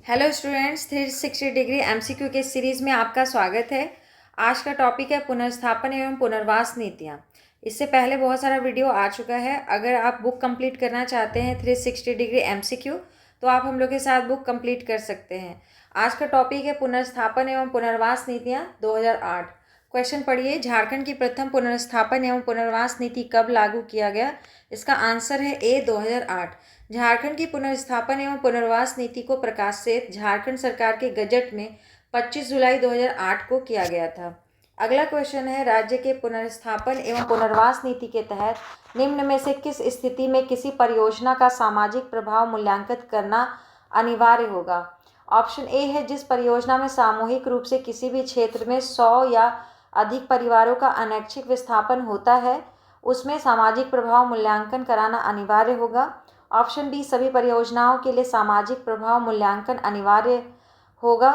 Hello students, 360 degree MCQ के series में आपका स्वागत है। आज का टॉपिक है पुनर्स्थापन एवं पुनर्वास नीतियाँ। इससे पहले बहुत सारा वीडियो आ चुका है। अगर आप बुक कंप्लीट करना चाहते हैं 360 डिग्री एमसीक्यू तो आप हम लोग के साथ बुक कंप्लीट कर सकते हैं। आज का टॉपिक है पुनर्स्थापन एवं पुनर्वास नीतियाँ 2008। क्वेश्चन पढ़िए, झारखंड की प्रथम पुनर्स्थापन एवं पुनर्वास नीति कब लागू किया गया? इसका आंसर है ए 2008। झारखंड की पुनर्स्थापन एवं पुनर्वास नीति को प्रकाशित झारखंड सरकार के गजट में 25 जुलाई 2008 को किया गया था। अगला क्वेश्चन है, राज्य के पुनर्स्थापन एवं पुनर्वास नीति के तहत निम्न में से किस स्थिति में किसी परियोजना का सामाजिक प्रभाव मूल्यांकन करना अनिवार्य होगा? ऑप्शन ए है, जिस परियोजना में सामूहिक रूप से किसी भी क्षेत्र में 100 या अधिक परिवारों का अनैच्छिक विस्थापन होता है उसमें सामाजिक प्रभाव मूल्यांकन कराना अनिवार्य होगा। ऑप्शन बी, सभी परियोजनाओं के लिए सामाजिक प्रभाव मूल्यांकन अनिवार्य होगा।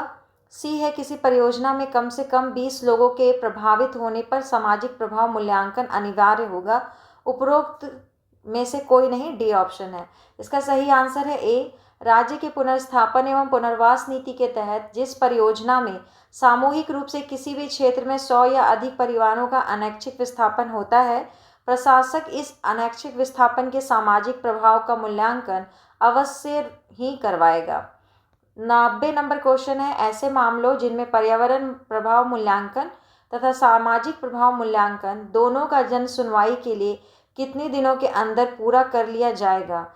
सी है, किसी परियोजना में कम से कम 20 लोगों के प्रभावित होने पर सामाजिक प्रभाव मूल्यांकन अनिवार्य होगा। उपरोक्त में से कोई नहीं, डी ऑप्शन है। इसका सही आंसर है ए। राज्य के पुनर्स्थापन एवं पुनर्वास नीति के तहत जिस परियोजना में सामूहिक रूप से किसी भी क्षेत्र में 100 या अधिक परिवारों का अनैच्छिक विस्थापन होता है, प्रशासक इस अनैच्छिक विस्थापन के सामाजिक प्रभाव का मूल्यांकन अवश्य ही करवाएगा। 90 नंबर क्वेश्चन है, ऐसे मामलों जिनमें पर्यावरण प्रभाव मूल्यांकन तथा सामाजिक प्रभाव मूल्यांकन दोनों का जन सुनवाई के लिए कितने दिनों के अंदर पूरा कर लिया जाएगा?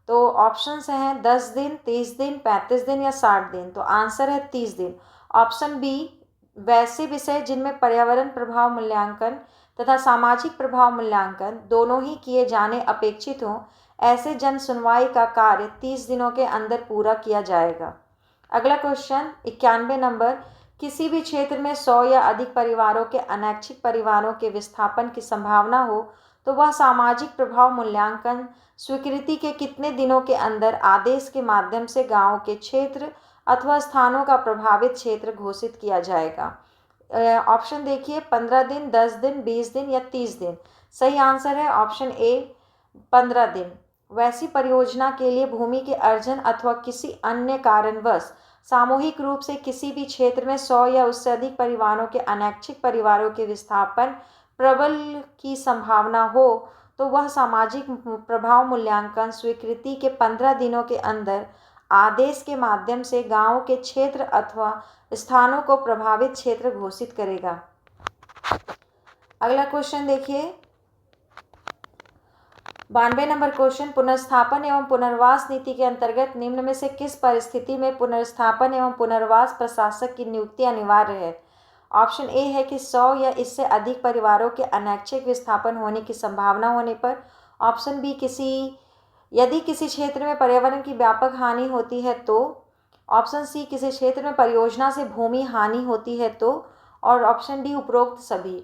तो ऑप्शंस हैं 10 दिन, 30 दिन, 35 दिन या 60 दिन। तो आंसर है 30 दिन। ऑप्शन बी, वैसे विषय जिनमें पर्यावरण प्रभाव मूल्यांकन तथा सामाजिक प्रभाव मूल्यांकन दोनों ही किए जाने अपेक्षित हों, ऐसे जन सुनवाई का कार्य 30 दिनों के अंदर पूरा किया जाएगा। अगला क्वेश्चन 91 नंबर, किसी भी क्षेत्र में 100 या अधिक परिवारों के अनैच्छिक परिवारों के विस्थापन की संभावना हो तो वह सामाजिक प्रभाव मूल्यांकन स्वीकृति के कितने दिनों के अंदर आदेश के माध्यम से गांव के क्षेत्र अथवा स्थानों का प्रभावित क्षेत्र घोषित किया जाएगा? ऑप्शन देखिए, 15 दिन, 10 दिन, 20 दिन या 30 दिन। सही आंसर है ऑप्शन ए, 15 दिन। वैसी परियोजना के लिए भूमि के अर्जन अथवा किसी अन्य कारणवश सामूहिक रूप से किसी भी क्षेत्र में 100 या उससे अधिक परिवारों के अनैच्छिक परिवारों के विस्थापन प्रबल की संभावना हो तो वह सामाजिक प्रभाव मूल्यांकन स्वीकृति के 15 दिनों के अंदर आदेश के माध्यम से गांव के क्षेत्र अथवा स्थानों को प्रभावित क्षेत्र घोषित करेगा। अगला क्वेश्चन देखिए, 92 नंबर क्वेश्चन, पुनर्स्थापन एवं पुनर्वास नीति के अंतर्गत निम्न में से किस परिस्थिति में पुनर्स्थापन एवं पुनर्वास प्रशासक की नियुक्ति अनिवार्य है? ऑप्शन ए है कि 100 या इससे अधिक परिवारों के अनैच्छिक विस्थापन होने की संभावना होने पर। ऑप्शन बी, यदि किसी क्षेत्र में पर्यावरण की व्यापक हानि होती है तो। ऑप्शन सी, किसी क्षेत्र में परियोजना से भूमि हानि होती है तो। और ऑप्शन डी, उपरोक्त सभी।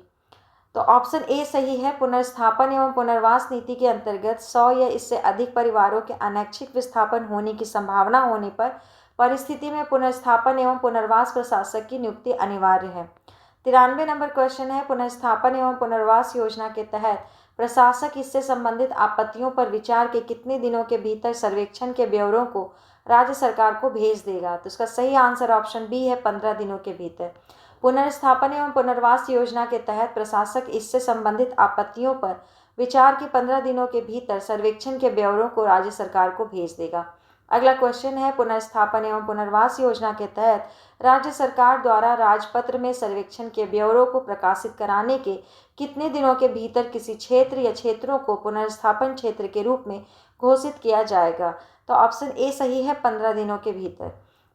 तो ऑप्शन ए सही है। पुनर्स्थापन एवं पुनर्वास नीति के अंतर्गत 100 या इससे अधिक परिवारों के अनैच्छिक विस्थापन होने की संभावना होने पर परिस्थिति में पुनर्स्थापन एवं पुनर्वास प्रशासक की नियुक्ति अनिवार्य है। 93 नंबर क्वेश्चन है, पुनर्स्थापन एवं पुनर्वास योजना के तहत प्रशासक इससे संबंधित आपत्तियों पर विचार के कितने दिनों के भीतर सर्वेक्षण के ब्यौरों को राज्य सरकार को भेज देगा? तो इसका सही आंसर ऑप्शन बी है, 15 दिनों के भीतर। पुनर्स्थापन एवं पुनर्वास योजना के तहत प्रशासक इससे संबंधित आपत्तियों पर विचार के 15 दिनों के भीतर सर्वेक्षण के ब्यौरों को राज्य सरकार को भेज देगा। अगला क्वेश्चन है, पुनर्स्थापन एवं पुनर्वास योजना के तहत राज्य सरकार द्वारा राजपत्र में सर्वेक्षण के ब्यौरों को प्रकाशित कराने के कितने दिनों के भीतर किसी क्षेत्र या क्षेत्रों को पुनर्स्थापन क्षेत्र के रूप में घोषित किया जाएगा? तो ऑप्शन ए सही है, 15 दिनों के भीतर।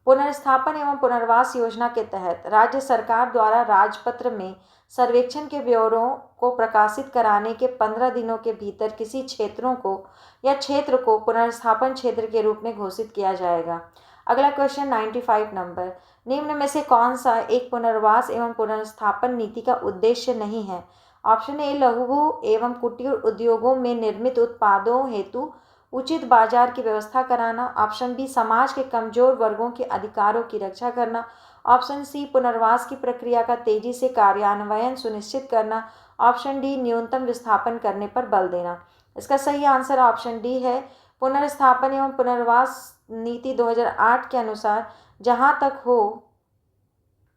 पुनर्स्थापन एवं पुनर्वास योजना के तहत राज्य सरकार द्वारा राजपत्र में सर्वेक्षण के ब्यौरों को प्रकाशित कराने के 15 दिनों के भीतर किसी क्षेत्रों को या क्षेत्र को पुनर्स्थापन क्षेत्र के रूप में घोषित किया जाएगा। अगला क्वेश्चन 95 नंबर, निम्न में से कौन सा एक पुनर्वास एवं पुनर्स्थापन नीति का उद्देश्य नहीं है? ऑप्शन ए, लघु एवं कुटीर उद्योगों में निर्मित उत्पादों हेतु उचित बाजार की व्यवस्था कराना। ऑप्शन बी, समाज के कमजोर वर्गों के अधिकारों की रक्षा करना। ऑप्शन सी, पुनर्वास की प्रक्रिया का तेजी से कार्यान्वयन सुनिश्चित करना। ऑप्शन डी, न्यूनतम विस्थापन करने पर बल देना। इसका सही आंसर ऑप्शन डी है, पुनर्स्थापन एवं पुनर्वास नीति 2008 के अनुसार जहां तक हो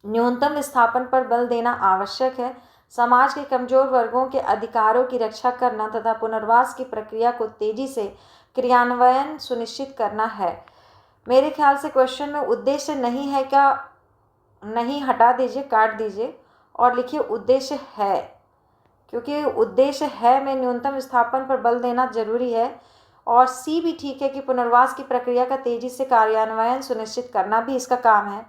न्यूनतम विस्थापन पर बल देना आवश्यक है। समाज के कमजोर वर्गों के अधिकारों की रक्षा करना तथा पुनर्वास की प्रक्रिया को तेजी से क्रियान्वयन सुनिश्चित करना है। मेरे ख्याल से क्वेश्चन में उद्देश्य नहीं है क्या, नहीं हटा दीजिए, काट दीजिए और लिखिए उद्देश्य है, क्योंकि उद्देश्य है में न्यूनतम विस्थापन पर बल देना जरूरी है। और सी भी ठीक है कि पुनर्वास की प्रक्रिया का तेजी से कार्यान्वयन सुनिश्चित करना भी इसका काम है।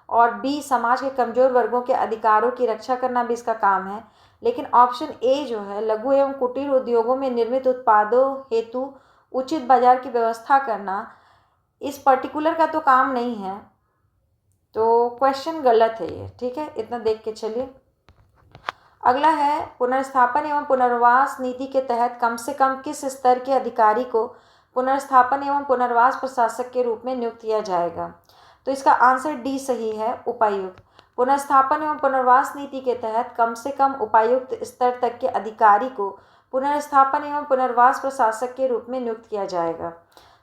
और बी समाज के कमजोर वर्गों के अधिकारों की रक्षा करना भी इसका काम है। लेकिन ऑप्शन ए जो है लघु एवं कुटीर उद्योगों में निर्मित उत्पादों हेतु उचित बाजार की व्यवस्था करना, इस पर्टिकुलर का तो काम नहीं है, तो क्वेश्चन गलत है ये। ठीक है, इतना देख के चलिए। अगला है पुनर्स्थापन एवं पुनर्वास नीति के तहत कम से कम किस स्तर के अधिकारी को पुनर्स्थापन एवं पुनर्वास प्रशासक के रूप में नियुक्त किया जाएगा। तो इसका आंसर डी सही है, उपायुक्त। पुनर्स्थापन एवं पुनर्वास नीति के तहत कम से कम उपायुक्त स्तर तक के अधिकारी को पुनर्स्थापन एवं पुनर्वास प्रशासक के रूप में नियुक्त किया जाएगा।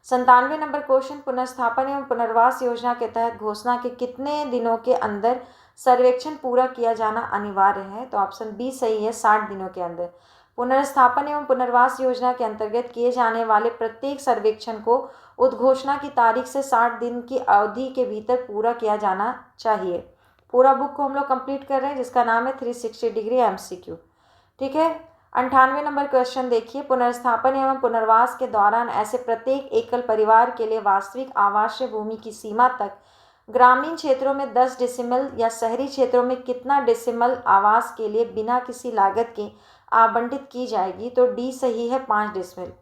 97 नंबर क्वेश्चन, पुनर्स्थापन एवं पुनर्वास योजना के तहत घोषणा के कितने दिनों के अंदर सर्वेक्षण पूरा किया जाना अनिवार्य है। तो ऑप्शन बी सही है, 60 दिनों के अंदर। पुनर्स्थापन एवं पुनर्वास योजना के अंतर्गत किए जाने वाले प्रत्येक सर्वेक्षण को उद्घोषणा की तारीख से 60 दिन की अवधि के भीतर पूरा किया जाना चाहिए। पूरा बुक को हम लोग कंप्लीट कर रहे हैं जिसका नाम है 360 डिग्री MCQ। ठीक है, 98 नंबर क्वेश्चन देखिए, पुनर्स्थापन एवं पुनर्वास के दौरान ऐसे प्रत्येक एकल परिवार के लिए वास्तविक आवासीय भूमि की सीमा तक ग्रामीण क्षेत्रों में 10 डेसिमल या शहरी क्षेत्रों में कितना डेसिमल आवास के लिए बिना किसी लागत के आवंटित की जाएगी। तो डी सही है, 5 डेसिमल।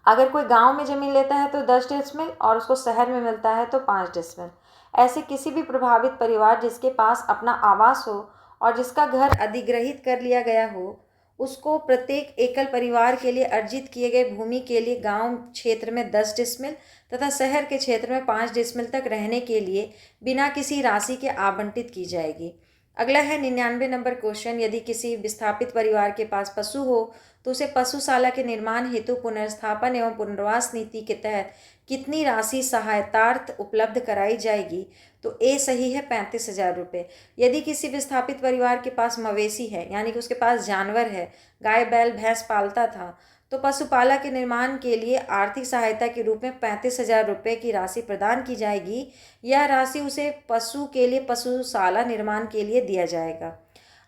अगर कोई गांव में ज़मीन लेता है तो 10 डेसिमल और उसको शहर में मिलता है तो 5 डेसिमल। ऐसे किसी भी प्रभावित परिवार जिसके पास अपना आवास हो और जिसका घर अधिग्रहित कर लिया गया हो, उसको प्रत्येक एकल परिवार के लिए अर्जित किए गए भूमि के लिए गांव क्षेत्र में 10 डेसिमल तथा शहर के क्षेत्र में 5 डेसिमल तक रहने के लिए बिना किसी राशि के आवंटित की जाएगी। अगला है 99 नंबर क्वेश्चन, यदि किसी विस्थापित परिवार के पास पशु हो तो उसे पशुशाला के निर्माण हेतु पुनर्स्थापन एवं पुनर्वास नीति के तहत कितनी राशि सहायतार्थ उपलब्ध कराई जाएगी। तो ए सही है, 35,000 रुपये। यदि किसी विस्थापित परिवार के पास मवेशी है, यानी कि उसके पास जानवर है, गाय बैल भैंस पालता था, तो पशुपाला के निर्माण के लिए आर्थिक सहायता के रूप में 35,000 रुपये की राशि प्रदान की जाएगी। यह राशि उसे पशु के लिए पशुशाला निर्माण के लिए दिया जाएगा।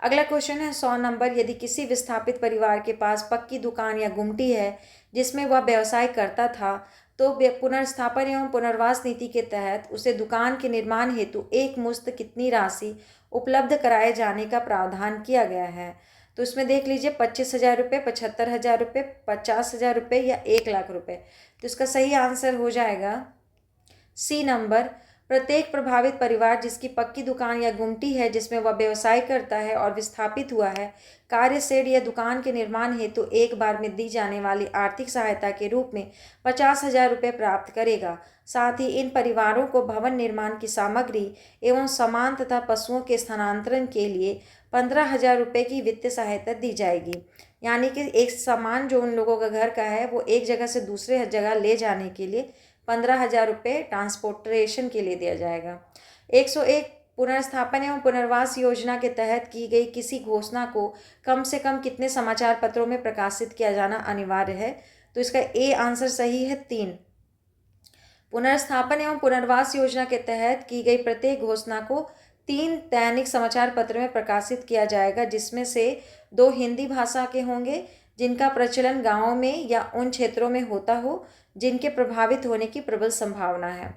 अगला क्वेश्चन है 100 नंबर, यदि किसी विस्थापित परिवार के पास पक्की दुकान या गुमटी है जिसमें वह व्यवसाय करता था, तो पुनर्स्थापन एवं पुनर्वास नीति के तहत उसे दुकान के निर्माण हेतु एक मुश्त कितनी राशि उपलब्ध कराए जाने का प्रावधान किया गया है। तो इसमें देख लीजिए 25,000 रुपये, 75,000 रुपये, 50,000 रुपये या 1,00,000 रुपये। तो इसका सही आंसर हो जाएगा सी नंबर। प्रत्येक प्रभावित परिवार जिसकी पक्की दुकान या गुमटी है जिसमें वह व्यवसाय करता है और विस्थापित हुआ है, कार्य शेड या दुकान के निर्माण हेतु एक बार में दी जाने वाली आर्थिक सहायता के रूप में 50,000 रुपये प्राप्त करेगा। साथ ही इन परिवारों को भवन निर्माण की सामग्री एवं सामान तथा पशुओं के स्थानांतरण के लिए 15,000 रुपये की वित्तीय सहायता दी जाएगी। यानी कि एक सामान जो उन लोगों का घर का है वो एक जगह से दूसरे जगह ले जाने के लिए 15,000 रुपये ट्रांसपोर्टेशन के लिए दिया जाएगा। 101 पुनर्स्थापन एवं पुनर्वास योजना के तहत की गई किसी घोषणा को कम से कम कितने समाचार पत्रों में प्रकाशित किया जाना अनिवार्य है। तो इसका ए आंसर सही है, 3। पुनर्स्थापन एवं पुनर्वास योजना के तहत की गई प्रत्येक घोषणा को 3 दैनिक समाचार पत्रों में प्रकाशित किया जाएगा, जिसमें से 2 हिंदी भाषा के होंगे जिनका प्रचलन गाँव में या उन क्षेत्रों में होता हो जिनके प्रभावित होने की प्रबल संभावना है।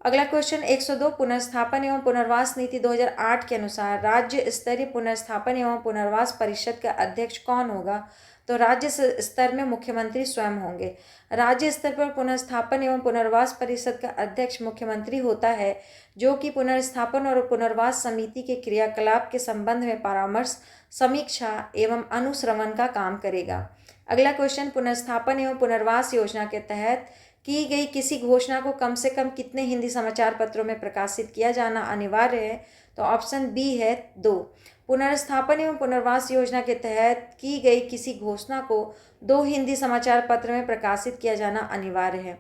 अगला क्वेश्चन 102 पुनर्स्थापन एवं पुनर्वास नीति 2008 के अनुसार राज्य स्तरीय पुनर्स्थापन एवं पुनर्वास परिषद का अध्यक्ष कौन होगा। तो राज्य स्तर में मुख्यमंत्री स्वयं होंगे। राज्य स्तर पर पुनर्स्थापन एवं पुनर्वास परिषद का अध्यक्ष मुख्यमंत्री होता है, जो कि पुनर्स्थापन और पुनर्वास समिति के क्रियाकलाप के संबंध में परामर्श, समीक्षा एवं अनुश्रवण का काम करेगा। अगला क्वेश्चन पुनर्स्थापन एवं पुनर्वास योजना के तहत की गई किसी घोषणा को कम से कम कितने हिंदी समाचार पत्रों में प्रकाशित किया जाना अनिवार्य है? तो ऑप्शन बी है 2। पुनर्स्थापन एवं पुनर्वास योजना के तहत की गई किसी घोषणा को 2 हिंदी समाचार पत्र में प्रकाशित किया जाना अनिवार्य है।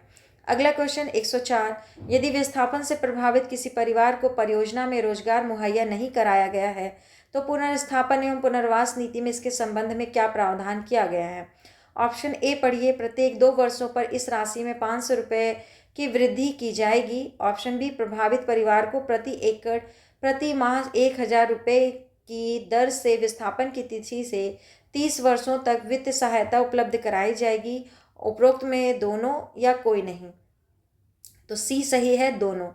अगला क्वेश्चन 104, यदि विस्थापन से प्रभावित किसी परिवार को परियोजना में रोजगार मुहैया नहीं कराया गया है तो पुनर्स्थापन एवं पुनर्वास नीति में इसके संबंध में क्या प्रावधान किया गया है? ऑप्शन ए पढ़िए, प्रत्येक 2 वर्षों पर इस राशि में 500 रुपये की वृद्धि की जाएगी। ऑप्शन बी, प्रभावित परिवार को प्रति एकड़ प्रति माह 1000 रुपये की दर से विस्थापन की तिथि से 30 वर्षों तक वित्त सहायता उपलब्ध कराई जाएगी। उपरोक्त में दोनों या कोई नहीं? तो सी सही है, दोनों।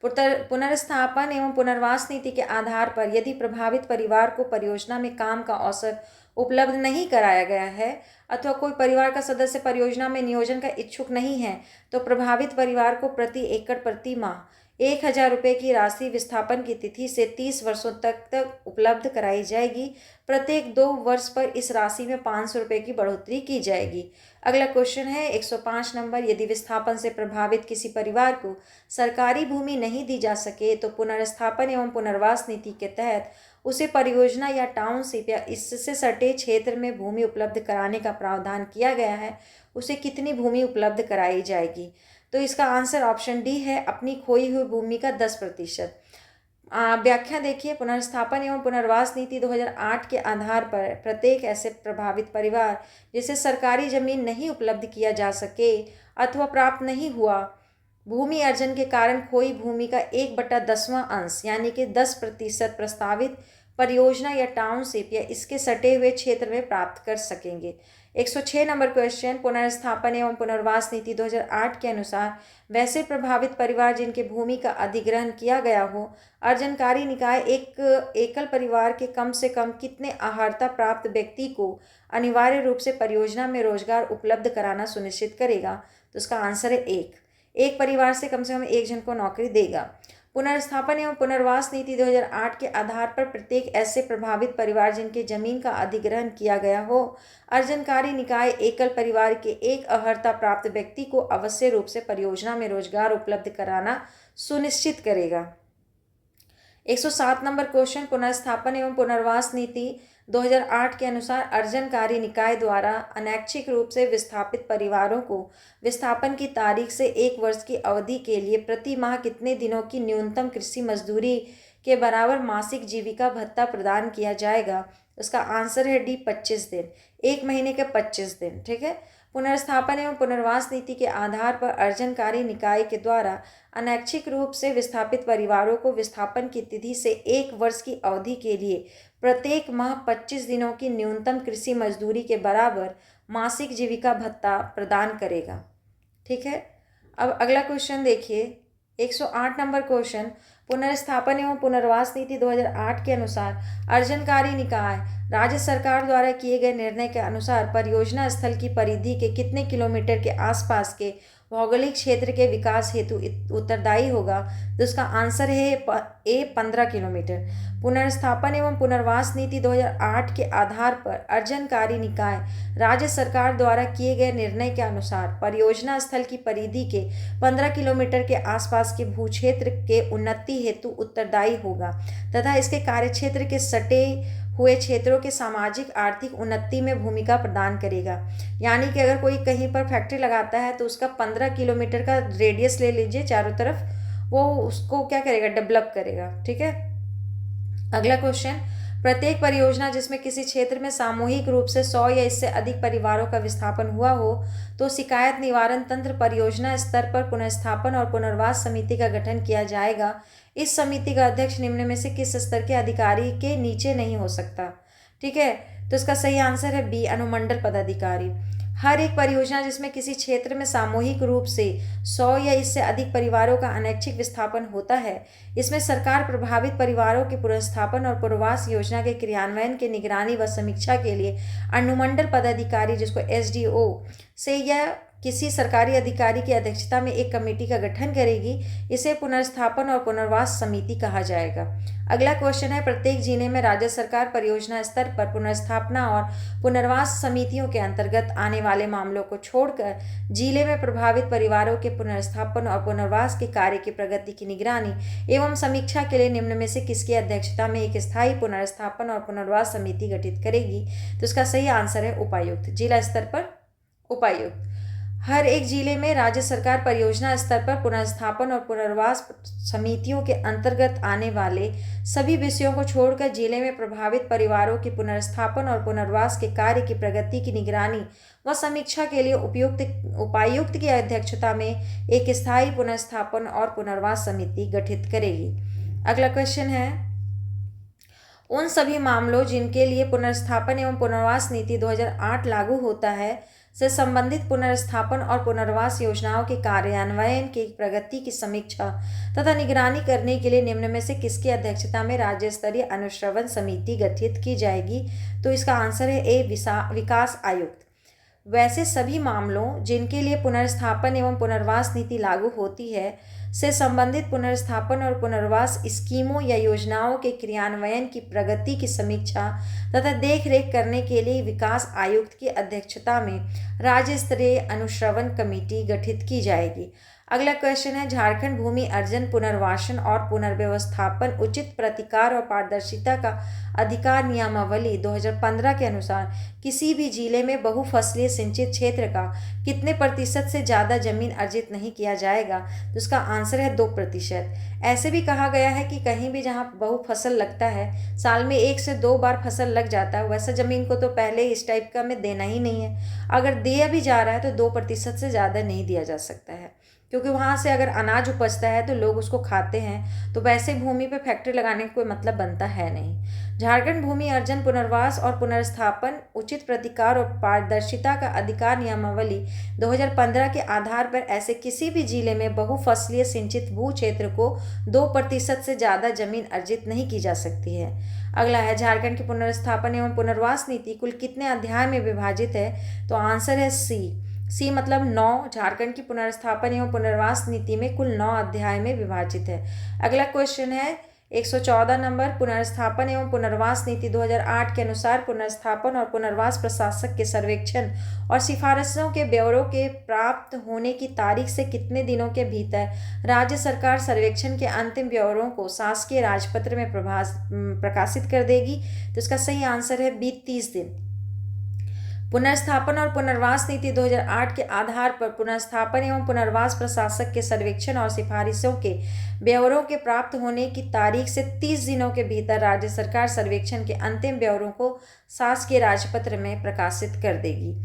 पुनर्स्थापन एवं पुनर्वास नीति के आधार पर यदि प्रभावित परिवार को परियोजना में काम का अवसर उपलब्ध नहीं कराया गया है अथवा कोई परिवार का सदस्य परियोजना में नियोजन का इच्छुक नहीं है तो प्रभावित परिवार को प्रति एकड़ प्रति माह 1000 रुपये की राशि विस्थापन की तिथि से 30 वर्षों तक उपलब्ध कराई जाएगी। प्रत्येक 2 वर्ष पर इस राशि में 500 रुपये की बढ़ोतरी की जाएगी। अगला क्वेश्चन है 105 नंबर, यदि विस्थापन से प्रभावित किसी परिवार को सरकारी भूमि नहीं दी जा सके तो पुनर्स्थापन एवं पुनर्वास नीति के तहत उसे परियोजना या टाउनशिप या इससे सटे क्षेत्र में भूमि उपलब्ध कराने का प्रावधान किया गया है। उसे कितनी भूमि उपलब्ध कराई जाएगी? तो इसका आंसर ऑप्शन डी है, अपनी खोई हुई भूमि का 10%। व्याख्या देखिए, पुनर्स्थापन एवं पुनर्वास नीति 2008 के आधार पर प्रत्येक ऐसे प्रभावित परिवार जिसे सरकारी जमीन नहीं उपलब्ध किया जा सके अथवा प्राप्त नहीं हुआ, भूमि अर्जन के कारण खोई भूमि का 1/10वां अंश यानी कि 10% प्रस्तावित परियोजना या टाउनशिप या इसके सटे हुए क्षेत्र में प्राप्त कर सकेंगे। 106 नंबर क्वेश्चन, पुनर्स्थापन एवं पुनर्वास नीति 2008 के अनुसार वैसे प्रभावित परिवार जिनके भूमि का अधिग्रहण किया गया हो, अर्जनकारी निकाय एक एकल परिवार के कम से कम कितने अर्हता प्राप्त व्यक्ति को अनिवार्य रूप से परियोजना में रोजगार उपलब्ध कराना सुनिश्चित करेगा? तो इसका आंसर है 1। एक परिवार से कम 1 जन को नौकरी देगा। पुनर्स्थापन एवं पुनर्वास नीति 2008 के आधार पर प्रत्येक ऐसे प्रभावित परिवार जिनके जमीन का अधिग्रहण किया गया हो, अर्जनकारी निकाय एकल परिवार के एक अर्हता प्राप्त व्यक्ति को अवश्य रूप से परियोजना में रोजगार उपलब्ध कराना सुनिश्चित करेगा। 107 नंबर क्वेश्चन, पुनर्स्थापन एवं पुनर्वास नीति 2008 के अनुसार अर्जनकारी निकाय द्वारा अनैच्छिक रूप से विस्थापित परिवारों को विस्थापन की तारीख से 1 वर्ष की अवधि के लिए प्रति माह कितने दिनों की न्यूनतम कृषि मजदूरी के बराबर मासिक जीविका भत्ता प्रदान किया जाएगा? उसका आंसर है डी, 25 दिन। 1 महीने के 25 दिन। ठीक है। पुनर्स्थापन एवं पुनर्वास नीति के आधार पर अर्जनकारी निकाय के द्वारा अनैच्छिक रूप से विस्थापित परिवारों को विस्थापन की तिथि से 1 वर्ष की अवधि के लिए प्रत्येक माह 25 दिनों की न्यूनतम कृषि मजदूरी के बराबर मासिक जीविका भत्ता प्रदान करेगा। ठीक है। अब अगला क्वेश्चन देखिए, 108 नंबर क्वेश्चन, पुनर्स्थापन एवं पुनर्वास नीति 2008 के अनुसार अर्जनकारी निकाय राज्य सरकार द्वारा किए गए निर्णय के अनुसार परियोजना स्थल की परिधि के कितने किलोमीटर के आसपास के भौगोलिक क्षेत्र के विकास हेतु उत्तरदायी होगा? तो उसका आंसर है ए, 15 किलोमीटर। पुनर्स्थापन एवं पुनर्वास नीति 2008 के आधार पर अर्जनकारी निकाय राज्य सरकार द्वारा किए गए निर्णय के अनुसार परियोजना स्थल की परिधि के 15 किलोमीटर के आसपास के भूक्षेत्र के उन्नति हेतु उत्तरदायी होगा तथा इसके कार्यक्षेत्र के सटे हुए क्षेत्रों के सामाजिक आर्थिक उन्नति में भूमिका प्रदान करेगा। यानी कि अगर कोई कहीं पर फैक्ट्री लगाता है तो उसका 15 किलोमीटर का रेडियस ले लीजिए चारों तरफ, वो उसको क्या करेगा? डेवलप करेगा। ठीक है। अगला क्वेश्चन, प्रत्येक परियोजना जिसमें किसी क्षेत्र में सामूहिक रूप से 100 या इससे अधिक परिवारों का विस्थापन हुआ हो तो शिकायत निवारण तंत्र परियोजना स्तर पर पुनर्स्थापन और पुनर्वास समिति का गठन किया जाएगा। इस समिति का अध्यक्ष निम्न में से किस स्तर के अधिकारी के नीचे नहीं हो सकता? ठीक है। तो इसका सही आंसर है बी, अनुमंडल पदाधिकारी। हर एक परियोजना जिसमें किसी क्षेत्र में सामूहिक रूप से 100 या इससे अधिक परिवारों का अनैच्छिक विस्थापन होता है, इसमें सरकार प्रभावित परिवारों के पुनर्स्थापन और पुनर्वास योजना के क्रियान्वयन के निगरानी व समीक्षा के लिए अनुमंडल पदाधिकारी जिसको SDO से यह किसी सरकारी अधिकारी की अध्यक्षता में एक कमेटी का गठन करेगी। इसे पुनर्स्थापन और पुनर्वास समिति कहा जाएगा। अगला क्वेश्चन है, प्रत्येक जिले में राज्य सरकार परियोजना स्तर पर पुनर्स्थापना और पुनर्वास समितियों के अंतर्गत आने वाले मामलों को छोड़कर जिले में प्रभावित परिवारों के पुनर्स्थापन और पुनर्वास के कार्य की प्रगति की निगरानी एवं समीक्षा के लिए निम्न में से किसकी अध्यक्षता में एक स्थायी पुनर्स्थापन और पुनर्वास समिति गठित करेगी? तो इसका सही आंसर है उपायुक्त। जिला स्तर पर उपायुक्त। हर एक जिले में राज्य सरकार परियोजना स्तर पर पुनर्स्थापन और पुनर्वास समितियों के अंतर्गत आने वाले सभी विषयों को छोड़कर जिले में प्रभावित परिवारों के पुनर्स्थापन और पुनर्वास के कार्य की प्रगति की निगरानी व समीक्षा के लिए उपायुक्त की अध्यक्षता में एक स्थायी पुनर्स्थापन और पुनर्वास समिति गठित करेगी। अगला क्वेश्चन है, उन सभी मामलों जिनके लिए पुनर्स्थापन एवं पुनर्वास नीति 2008 लागू होता है से संबंधित पुनर्स्थापन और पुनर्वास योजनाओं के कार्यान्वयन की प्रगति की समीक्षा तथा निगरानी करने के लिए निम्न में से किसकी अध्यक्षता में राज्य स्तरीय अनुश्रवण समिति गठित की जाएगी? तो इसका आंसर है ए, विकास आयुक्त। वैसे सभी मामलों जिनके लिए पुनर्स्थापन एवं पुनर्वास नीति लागू होती है से संबंधित पुनर्स्थापन और पुनर्वास स्कीमों या योजनाओं के क्रियान्वयन की प्रगति की समीक्षा तथा देखरेख करने के लिए विकास आयुक्त की अध्यक्षता में राज्य स्तरीय अनुश्रवण कमेटी गठित की जाएगी। अगला क्वेश्चन है, झारखंड भूमि अर्जन पुनर्वासन और पुनर्व्यवस्थापन उचित प्रतिकार और पारदर्शिता का अधिकार नियमावली 2015 के अनुसार किसी भी जिले में बहुफसलीय सिंचित क्षेत्र का कितने प्रतिशत से ज़्यादा जमीन अर्जित नहीं किया जाएगा? तो इसका आंसर है 2%। ऐसे भी कहा गया है कि कहीं भी जहाँ बहुफसल लगता है, साल में 1 से 2 बार फसल लग जाता है, वैसा ज़मीन को तो पहले इस टाइप का में देना ही नहीं है। अगर दिया भी जा रहा है तो 2% से ज़्यादा नहीं दिया जा सकता है, क्योंकि वहाँ से अगर अनाज उपजता है तो लोग उसको खाते हैं, तो वैसे भूमि पे फैक्ट्री लगाने का कोई मतलब बनता है नहीं। झारखंड भूमि अर्जन पुनर्वास और पुनर्स्थापन उचित प्रतिकार और पारदर्शिता का अधिकार नियमावली 2015 के आधार पर ऐसे किसी भी जिले में बहुफसलीय सिंचित भू क्षेत्र को 2% से ज़्यादा जमीन अर्जित नहीं की जा सकती है। अगला है, झारखंड की पुनर्स्थापन एवं पुनर्वास नीति कुल कितने अध्याय में विभाजित है? तो आंसर है सी मतलब 9। झारखंड की पुनर्स्थापन एवं पुनर्वास नीति में कुल 9 अध्याय में विभाजित है। अगला क्वेश्चन है 114 नंबर, पुनर्स्थापन एवं पुनर्वास नीति 2008 के अनुसार पुनर्स्थापन और पुनर्वास प्रशासक के सर्वेक्षण और सिफारिशों के ब्यौरों के प्राप्त होने की तारीख से कितने दिनों के भीतर राज्य सरकार सर्वेक्षण के अंतिम ब्यौरों को शासकीय राजपत्र में प्रकाशित कर देगी? तो इसका सही आंसर है बी, 30 दिन। पुनर्स्थापन और पुनर्वास नीति 2008 के आधार पर पुनर्स्थापन एवं पुनर्वास प्रशासक के सर्वेक्षण और सिफारिशों के ब्यौरों के प्राप्त होने की तारीख से 30 दिनों के भीतर राज्य सरकार सर्वेक्षण के अंतिम ब्यौरों को शासकीय राजपत्र में प्रकाशित कर देगी।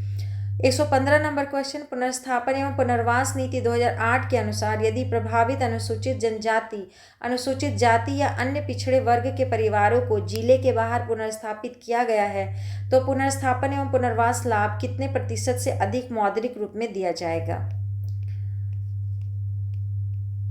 115 नंबर क्वेश्चन, पुनर्स्थापन एवं पुनर्वास नीति 2008 के अनुसार यदि प्रभावित अनुसूचित जनजाति, अनुसूचित जाति या अन्य पिछड़े वर्ग के परिवारों को जिले के बाहर पुनर्स्थापित किया गया है तो पुनर्स्थापन एवं पुनर्वास लाभ कितने प्रतिशत से अधिक मौद्रिक रूप में दिया जाएगा?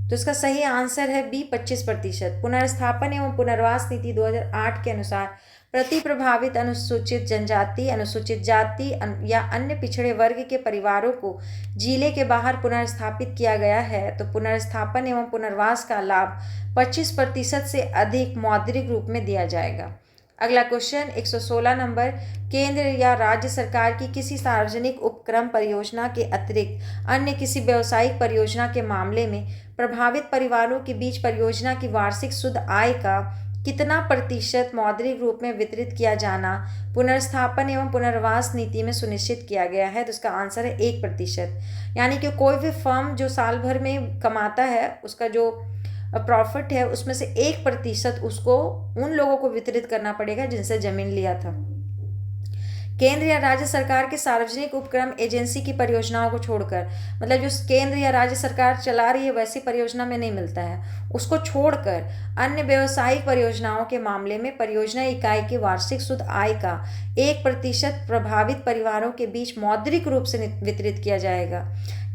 तो इसका सही आंसर है बी, 25%। पुनर्स्थापन एवं पुनर्वास नीति 2008 के अनुसार प्रति प्रभावित अनुसूचित जनजाति, अनुसूचित जाति या अन्य पिछड़े वर्ग के परिवारों को जिले के बाहर पुनर्स्थापित किया गया है तो पुनर्स्थापन एवं पुनर्वास का लाभ 25% से अधिक मौद्रिक रूप में दिया जाएगा। अगला क्वेश्चन 116 नंबर, केंद्र या राज्य सरकार की किसी सार्वजनिक उपक्रम परियोजना के अतिरिक्त अन्य किसी व्यावसायिक परियोजना के मामले में प्रभावित परिवारों के बीच परियोजना की वार्षिक शुद्ध आय का कितना प्रतिशत मौद्रिक रूप में वितरित किया जाना पुनर्स्थापन एवं पुनर्वास नीति में सुनिश्चित किया गया है? तो इसका आंसर है 1%। यानी कि कोई भी फर्म जो साल भर में कमाता है उसका जो प्रॉफिट है उसमें से 1% उसको उन लोगों को वितरित करना पड़ेगा जिनसे जमीन लिया था। केंद्र या राज्य सरकार के सार्वजनिक उपक्रम एजेंसी की परियोजनाओं को छोड़कर, मतलब जो केंद्र या राज्य सरकार चला रही है वैसी परियोजना में नहीं मिलता है, उसको छोड़कर अन्य व्यावसायिक परियोजनाओं के मामले में परियोजना इकाई की वार्षिक शुद्ध आय का 1% प्रभावित परिवारों के बीच मौद्रिक रूप से वितरित किया जाएगा।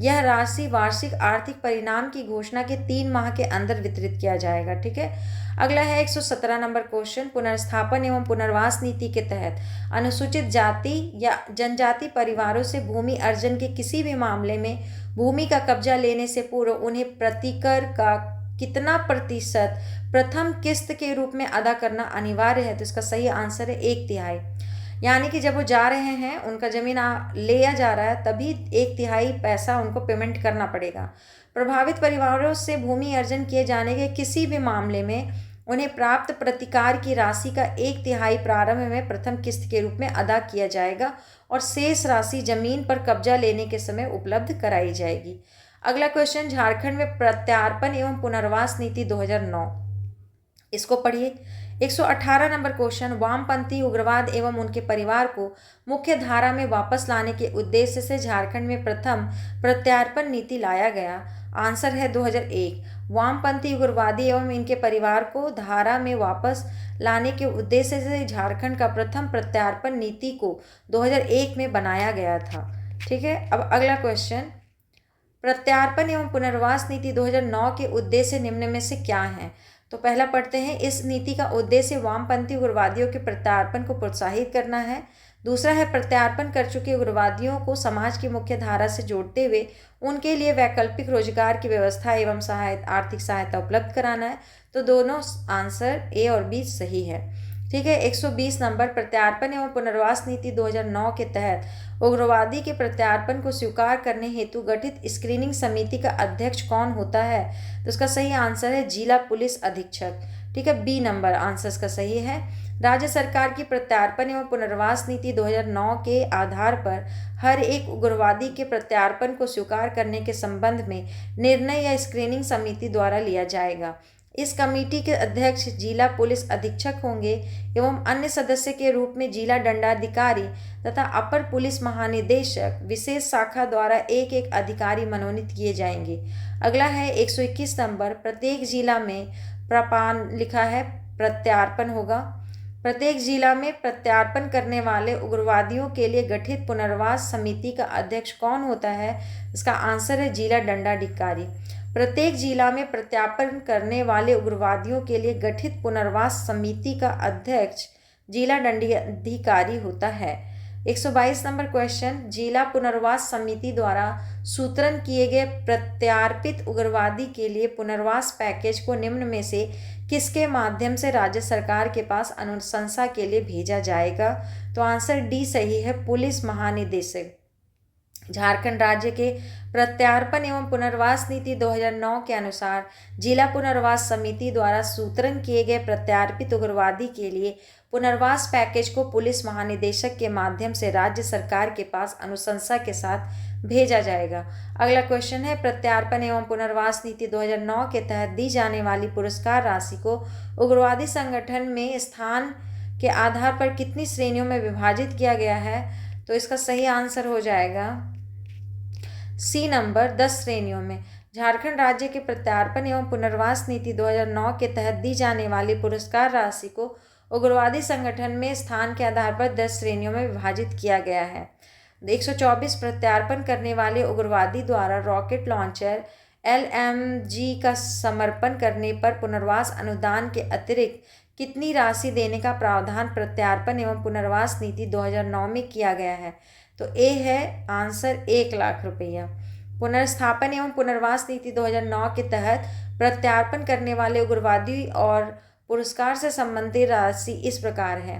यह राशि वार्षिक आर्थिक परिणाम की घोषणा के 3 माह के अंदर वितरित किया जाएगा। ठीक है। अगला है 117 नंबर क्वेश्चन, पुनर्स्थापन एवं पुनर्वास नीति के तहत अनुसूचित जाति या जनजाति परिवारों से भूमि अर्जन के किसी भी मामले में भूमि का कब्जा लेने से पूर्व उन्हें प्रतिकर का कितना प्रतिशत प्रथम किस्त के रूप में अदा करना अनिवार्य है? तो इसका सही आंसर है 1/3। यानी कि जब वो जा रहे हैं, उनका ज़मीन लिया जा रहा है, तभी 1/3 पैसा उनको पेमेंट करना पड़ेगा। प्रभावित परिवारों से भूमि अर्जन किए जाने के किसी भी मामले में उन्हें प्राप्त प्रतिकार की राशि का 1/3 प्रारंभ में प्रथम किस्त के रूप में अदा किया जाएगा और शेष राशि जमीन पर कब्जा लेने के समय उपलब्ध कराई जाएगी। अगला क्वेश्चन, झारखंड में प्रत्यार्पण एवं पुनर्वास नीति 2009, इसको पढ़िए। 118 नंबर क्वेश्चन, वामपंथी उग्रवाद एवं उनके परिवार को मुख्य धारा में वापस लाने के उद्देश्य से झारखंड में प्रथम प्रत्यार्पण नीति लाया गया। आंसर है 2001। वामपंथी उग्रवादी एवं इनके परिवार को धारा में वापस लाने के उद्देश्य से झारखंड का प्रथम प्रत्यार्पण नीति को 2001 में बनाया गया था। ठीक है। अब अगला क्वेश्चन, प्रत्यार्पण एवं पुनर्वास नीति 2009 के उद्देश्य निम्न में से क्या हैं? तो पहला पढ़ते हैं, इस नीति का उद्देश्य वामपंथी उग्रवादियों के प्रत्यार्पण को प्रोत्साहित करना है। दूसरा है प्रत्यार्पण कर चुके उग्रवादियों को समाज की मुख्य धारा से जोड़ते हुए उनके लिए वैकल्पिक रोजगार की व्यवस्था एवं आर्थिक सहायता उपलब्ध कराना है। तो दोनों आंसर ए और बी सही है। ठीक है। 120 नंबर, प्रत्यार्पण एवं पुनर्वास नीति 2009 के तहत उग्रवादी के प्रत्यार्पण को स्वीकार करने हेतु गठित स्क्रीनिंग समिति का अध्यक्ष कौन होता है? तो इसका सही आंसर है जिला पुलिस अधीक्षक। ठीक है। बी नंबर आंसर इसका सही है। राज्य सरकार की प्रत्यार्पण एवं पुनर्वास नीति 2009 के आधार पर हर एक उग्रवादी के प्रत्यार्पण को स्वीकार करने के संबंध में निर्णय या स्क्रीनिंग समिति द्वारा लिया जाएगा। इस कमेटी के अध्यक्ष जिला पुलिस अधीक्षक होंगे एवं अन्य सदस्य के रूप में जिला दंडाधिकारी तथा अपर पुलिस महानिदेशक विशेष शाखा द्वारा एक एक अधिकारी मनोनीत किए जाएंगे। अगला है 121 नंबर, प्रत्येक जिला में लिखा है प्रत्यार्पण होगा। प्रत्येक जिला में प्रत्यार्पण करने वाले उग्रवादियों के लिए गठित पुनर्वास समिति का अध्यक्ष कौन होता है? इसका आंसर है जिला दंडाधिकारी। प्रत्येक जिला में प्रत्यार्पण करने वाले उग्रवादियों के लिए गठित पुनर्वास समिति का अध्यक्ष जिला दंडाधिकारी होता है। 122 नंबर क्वेश्चन, जिला पुनर्वास समिति द्वारा सूत्रण किए गए प्रत्यार्पित उग्रवादी के लिए पुनर्वास पैकेज को निम्न में से किसके माध्यम से राज्य सरकार के पास अनुशंसा के लिए भेजा जाएगा? तो आंसर डी सही है, पुलिस महानिदेशक। झारखंड राज्य के प्रत्यार्पण एवं पुनर्वास नीति 2009 के अनुसार जिला पुनर्वास समिति द्वारा सूत्रण किए गए प्रत्यार्पित उग्रवादी के लिए पुनर्वास पैकेज को पुलिस महानिदेशक के माध्यम से राज्य सरकार के पास अनुशंसा के साथ भेजा जाएगा। अगला क्वेश्चन है, प्रत्यार्पण एवं पुनर्वास नीति 2009 के तहत दी जाने वाली पुरस्कार राशि को उग्रवादी संगठन में स्थान के आधार पर कितनी श्रेणियों में विभाजित किया गया है? तो इसका सही आंसर हो जाएगा सी नंबर, 10 श्रेणियों में। झारखंड राज्य के प्रत्यार्पण एवं पुनर्वास नीति 2009 के तहत दी जाने वाली पुरस्कार राशि को उग्रवादी संगठन में स्थान के आधार पर 10 श्रेणियों में विभाजित किया गया है। 124 प्रत्यार्पण करने वाले उग्रवादी द्वारा रॉकेट लॉन्चर LMG का समर्पण करने पर पुनर्वास अनुदान के अतिरिक्त कितनी राशि देने का प्रावधान प्रत्यार्पण एवं पुनर्वास नीति 2009 में किया गया है? तो ए है आंसर 1 लाख रुपया। पुनर्स्थापन एवं पुनर्वास नीति 2009 के तहत प्रत्यार्पण करने वाले उग्रवादी और पुरस्कार से संबंधित राशि इस प्रकार है।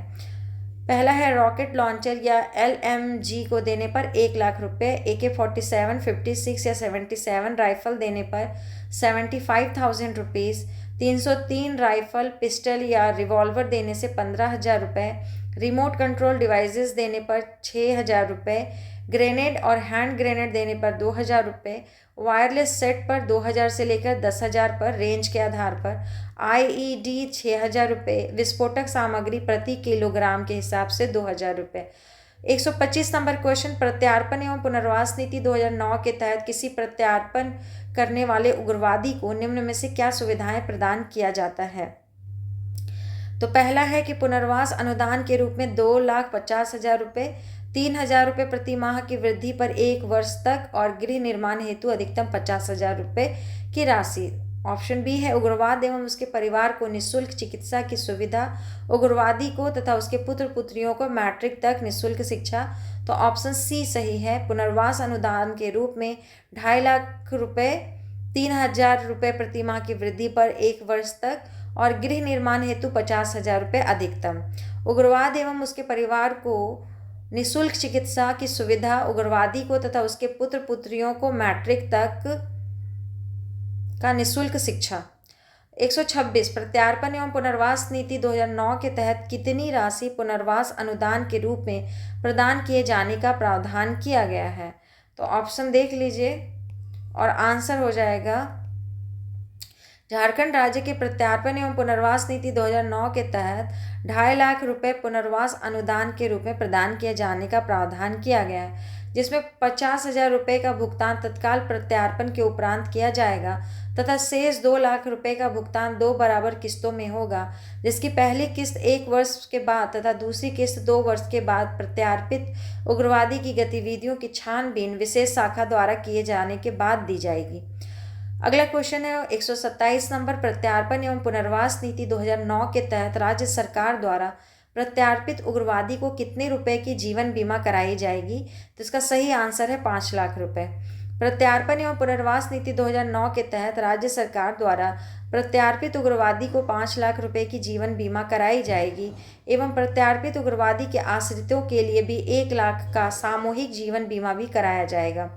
पहला है रॉकेट लॉन्चर या LMG को देने पर 1 लाख रुपये, AK-47, 56 या 77 राइफल देने पर 75,000 रुपीज़, 303 राइफल, पिस्टल या रिवॉल्वर देने से 15,000 रुपये, रिमोट कंट्रोल डिवाइसेस देने पर 6,000 रुपये, ग्रेनेड और हैंड ग्रेनेड देने पर 2,000 रुपये, वायरलेस सेट पर 2,000 से लेकर 10,000 पर रेंज के आधार पर, IED 6,000 रुपये, विस्फोटक सामग्री प्रति किलोग्राम के हिसाब से 2,000 रुपये। 125 नंबर क्वेश्चन, प्रत्यार्पण एवं पुनर्वास नीति 2009 के तहत किसी प्रत्यार्पण करने वाले उग्रवादी को निम्न में से क्या सुविधाएं प्रदान किया जाता है? तो पहला है कि पुनर्वास अनुदान के रूप में 2,50,000 रुपये, 3,000 रुपये प्रति माह की वृद्धि पर 1 वर्ष तक और गृह निर्माण हेतु अधिकतम 50,000 रुपये की राशि। ऑप्शन बी है उग्रवाद एवं उसके परिवार को निःशुल्क चिकित्सा की सुविधा, उग्रवादी को तथा उसके पुत्र पुत्रियों को मैट्रिक तक निःशुल्क शिक्षा। तो ऑप्शन सी सही है। पुनर्वास अनुदान के रूप में 2.5 लाख रुपये, 3,000 रुपये प्रति माह की वृद्धि पर 1 वर्ष तक और गृह निर्माण हेतु 50,000 रुपये अधिकतम। उग्रवाद एवं उसके परिवार को निःशुल्क चिकित्सा की सुविधा, उग्रवादी को तथा उसके पुत्र पुत्रियों को मैट्रिक तक का निःशुल्क शिक्षा। 126 प्रत्यार्पण एवं पुनर्वास नीति 2009 के तहत कितनी राशि पुनर्वास अनुदान के रूप में प्रदान किए जाने का प्रावधान किया गया है। तो ऑप्शन देख लीजिए और आंसर हो जाएगा झारखंड राज्य के प्रत्यार्पण एवं पुनर्वास नीति 2009 के तहत 2.5 लाख रुपए पुनर्वास अनुदान के रूप में प्रदान किए जाने का प्रावधान किया गया है, जिसमें 50,000 रुपये का भुगतान तत्काल प्रत्यार्पण के उपरांत किया जाएगा तथा शेष 2 लाख रुपए का भुगतान 2 बराबर किस्तों में होगा, जिसकी पहली किस्त 1 वर्ष के बाद तथा दूसरी किस्त 2 वर्ष के बाद प्रत्यार्पित उग्रवादी की गतिविधियों की छानबीन विशेष शाखा द्वारा किए जाने के बाद दी जाएगी। अगला क्वेश्चन है 127 नंबर प्रत्यार्पण एवं पुनर्वास नीति 2009 के तहत राज्य सरकार द्वारा प्रत्यार्पित उग्रवादी को कितने रुपए की जीवन बीमा कराई जाएगी। तो इसका सही आंसर है 5 लाख रुपए। प्रत्यार्पण एवं पुनर्वास नीति 2009 के तहत राज्य सरकार द्वारा प्रत्यार्पित उग्रवादी को 5 लाख रुपए की जीवन बीमा कराई जाएगी एवं प्रत्यार्पित उग्रवादी के आश्रितों के लिए भी 1 लाख का सामूहिक जीवन बीमा भी कराया जाएगा।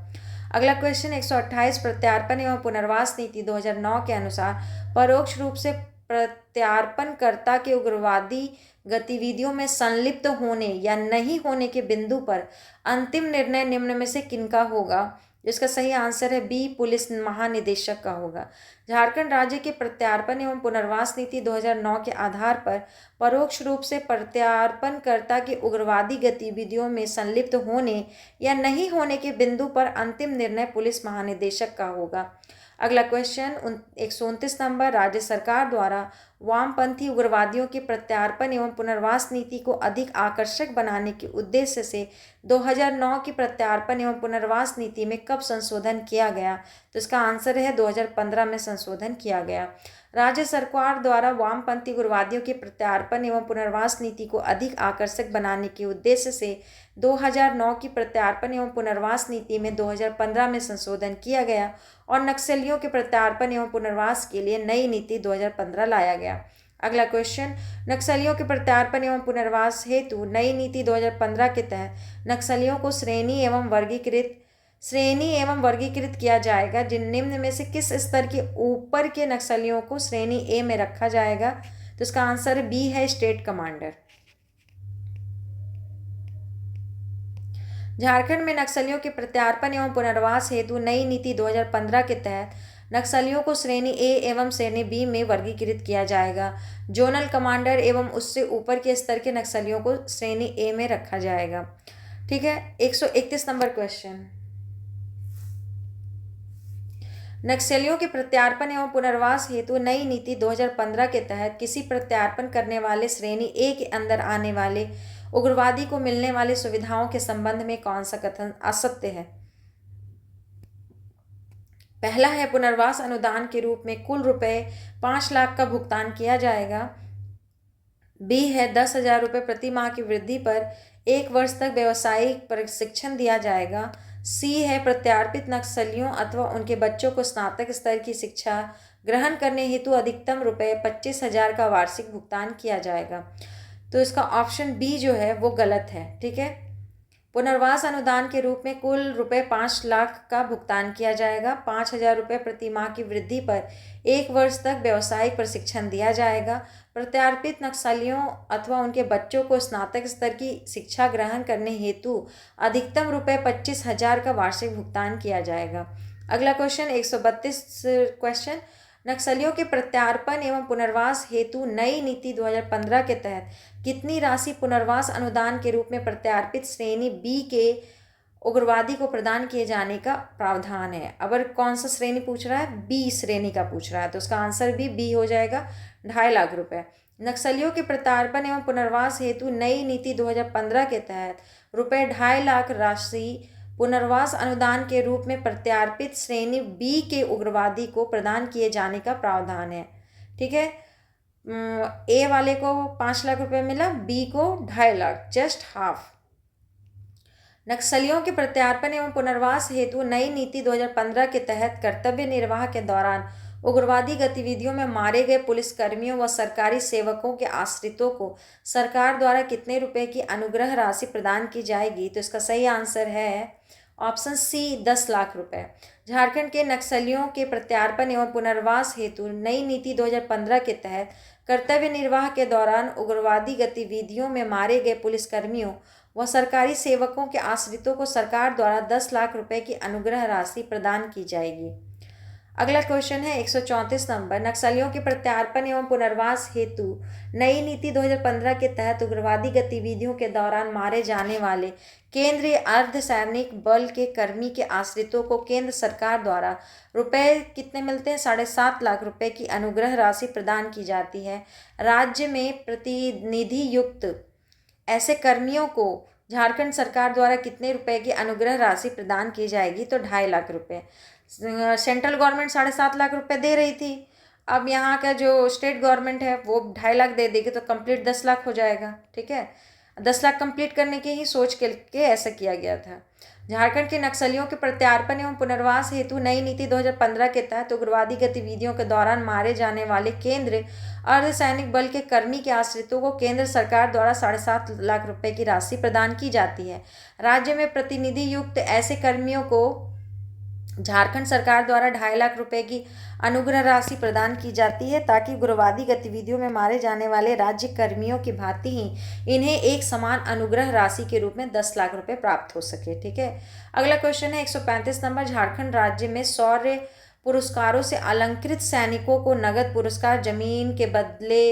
अगला क्वेश्चन 128 प्रत्यार्पण एवं पुनर्वास नीति 2009 के अनुसार परोक्ष रूप से प्रत्यार्पणकर्ता के उग्रवादी गतिविधियों में संलिप्त होने या नहीं होने के बिंदु पर अंतिम निर्णय निम्न में से किनका होगा। जिसका सही आंसर है बी, पुलिस महानिदेशक का होगा। झारखंड राज्य के प्रत्यार्पण एवं पुनर्वास नीति 2009 के आधार पर परोक्ष रूप से प्रत्यार्पणकर्ता के उग्रवादी गतिविधियों में संलिप्त होने या नहीं होने के बिंदु पर अंतिम निर्णय पुलिस महानिदेशक का होगा। अगला क्वेश्चन 129 नंबर राज्य सरकार द्वारा वामपंथी उग्रवादियों के प्रत्यार्पण एवं पुनर्वास नीति को अधिक आकर्षक बनाने के उद्देश्य से 2009 की प्रत्यार्पण एवं पुनर्वास नीति में कब संशोधन किया गया। तो इसका आंसर है 2015 में संशोधन किया गया। राज्य सरकार द्वारा वामपंथी उग्रवादियों के प्रत्यार्पण एवं पुनर्वास नीति को अधिक आकर्षक बनाने के उद्देश्य से 2009 की प्रत्यार्पण एवं पुनर्वास नीति में 2015 में संशोधन किया गया और नक्सलियों के प्रत्यार्पण एवं पुनर्वास के लिए नई नीति 2015 लाया गया। अगला क्वेश्चन नक्सलियों के प्रत्यार्पण एवं पुनर्वास हेतु नई नीति 2015 के तहत नक्सलियों को श्रेणी एवं वर्गीकृत किया जाएगा, जिन निम्न में से किस स्तर के ऊपर के नक्सलियों को श्रेणी ए में रखा जाएगा। तो इसका आंसर बी है, स्टेट कमांडर। झारखंड में नक्सलियों के प्रत्यार्पण एवं पुनर्वास हेतु नई नीति 2015 के तहत नक्सलियों को श्रेणी ए एवं श्रेणी बी में वर्गीकृत किया जाएगा। जोनल कमांडर एवं उससे ऊपर के स्तर के नक्सलियों को श्रेणी ए में रखा जाएगा। ठीक है। 131 नंबर क्वेश्चन नक्सलियों के प्रत्यार्पण एवं पुनर्वास हेतु नई नीति 2015 के तहत किसी प्रत्यार्पण करने वाले श्रेणी ए के अंदर आने वाले उग्रवादी को मिलने वाली सुविधाओं के संबंध में कौन सा कथन असत्य है। पहला है पुनर्वास अनुदान के रूप में कुल रुपए 5 लाख का भुगतान किया जाएगा। बी है 10,000 रुपये प्रति माह की वृद्धि पर 1 वर्ष तक व्यावसायिक प्रशिक्षण दिया जाएगा। सी है प्रत्यार्पित नक्सलियों अथवा उनके बच्चों को स्नातक स्तर की शिक्षा ग्रहण करने हेतु अधिकतम रुपये 25,000 का वार्षिक भुगतान किया जाएगा। तो इसका ऑप्शन बी जो है वो गलत है। ठीक है। पुनर्वास अनुदान के रूप में कुल रुपए 5 लाख का भुगतान किया जाएगा। 5,000 रुपये प्रति माह की वृद्धि पर 1 वर्ष तक व्यावसायिक प्रशिक्षण दिया जाएगा। प्रत्यार्पित नक्सलियों अथवा उनके बच्चों को स्नातक स्तर की शिक्षा ग्रहण करने हेतु अधिकतम रुपये 25,000 का वार्षिक भुगतान किया जाएगा। अगला क्वेश्चन 132 क्वेश्चन नक्सलियों के प्रत्यार्पण एवं पुनर्वास हेतु नई नीति 2015 के तहत कितनी राशि पुनर्वास अनुदान के रूप में प्रत्यार्पित श्रेणी बी के उग्रवादी को प्रदान किए जाने का प्रावधान है। अगर कौन सा श्रेणी पूछ रहा है, बी श्रेणी का पूछ रहा है, तो उसका आंसर भी बी हो जाएगा, 2.5 लाख रुपए। नक्सलियों के प्रत्यार्पण एवं पुनर्वास हेतु नई नीति 2015 के तहत रुपये 2.5 लाख राशि पुनर्वास अनुदान के रूप में प्रत्यार्पित श्रेणी बी के उग्रवादी को प्रदान किए जाने का प्रावधान है। ठीक है, ए वाले को 5 लाख रुपए मिला, बी को 2.5 लाख, जस्ट हाफ। नक्सलियों के प्रत्यार्पण एवं पुनर्वास हेतु नई नीति 2015 के तहत कर्तव्य निर्वाह के दौरान उग्रवादी गतिविधियों में मारे गए पुलिसकर्मियों व सरकारी सेवकों के आश्रितों को सरकार द्वारा कितने रुपए की अनुग्रह राशि प्रदान की जाएगी? तो इसका सही आंसर है ऑप्शन सी, 10 लाख रुपए। झारखंड के नक्सलियों के प्रत्यार्पण एवं पुनर्वास हेतु नई नीति 2015 के तहत कर्तव्य निर्वाह के दौरान उग्रवादी गतिविधियों में मारे गए पुलिसकर्मियों व सरकारी सेवकों के आश्रितों को सरकार द्वारा 10 लाख रुपए की अनुग्रह राशि प्रदान की जाएगी। अगला क्वेश्चन है 134 नंबर। नक्सलियों के प्रत्यार्पण एवं पुनर्वास हेतु नई नीति 2015 के तहत उग्रवादी गतिविधियों के दौरान मारे जाने वाले केंद्रीय अर्धसैनिक बल के कर्मी के आश्रितों को केंद्र सरकार द्वारा रुपए कितने मिलते हैं? 7.5 लाख रुपए की अनुग्रह राशि प्रदान की जाती है। राज्य में प्रतिनिधि युक्त ऐसे कर्मियों को झारखंड सरकार द्वारा कितने रुपए की अनुग्रह राशि प्रदान की जाएगी? तो 2.5 लाख रुपए। सेंट्रल गवर्नमेंट 7.5 लाख रुपए दे रही थी, अब यहाँ का जो स्टेट गवर्नमेंट है वो 2.5 लाख दे देगी, तो कंप्लीट 10 लाख हो जाएगा। ठीक है, 10 लाख कंप्लीट करने की ही सोच के ऐसा किया गया था। झारखंड के नक्सलियों के प्रत्यार्पण एवं पुनर्वास हेतु नई नीति 2015 के तहत उग्रवादी गतिविधियों के दौरान मारे जाने वाले केंद्रीय अर्धसैनिक बल के कर्मी के आश्रितों को केंद्र सरकार द्वारा 7.5 लाख रुपए की राशि प्रदान की जाती है। राज्य में प्रतिनिधि युक्त ऐसे कर्मियों को झारखंड सरकार द्वारा 2.5 लाख रुपए की अनुग्रह राशि प्रदान की जाती है, ताकि उग्रवादी गतिविधियों में मारे जाने वाले राज्य कर्मियों की भांति ही इन्हें एक समान अनुग्रह राशि के रूप में 10 लाख रुपए प्राप्त हो सके। ठीक है, अगला क्वेश्चन है 135 नंबर। झारखंड राज्य में शौर्य पुरस्कारों से अलंकृत सैनिकों को नगद पुरस्कार, जमीन के बदले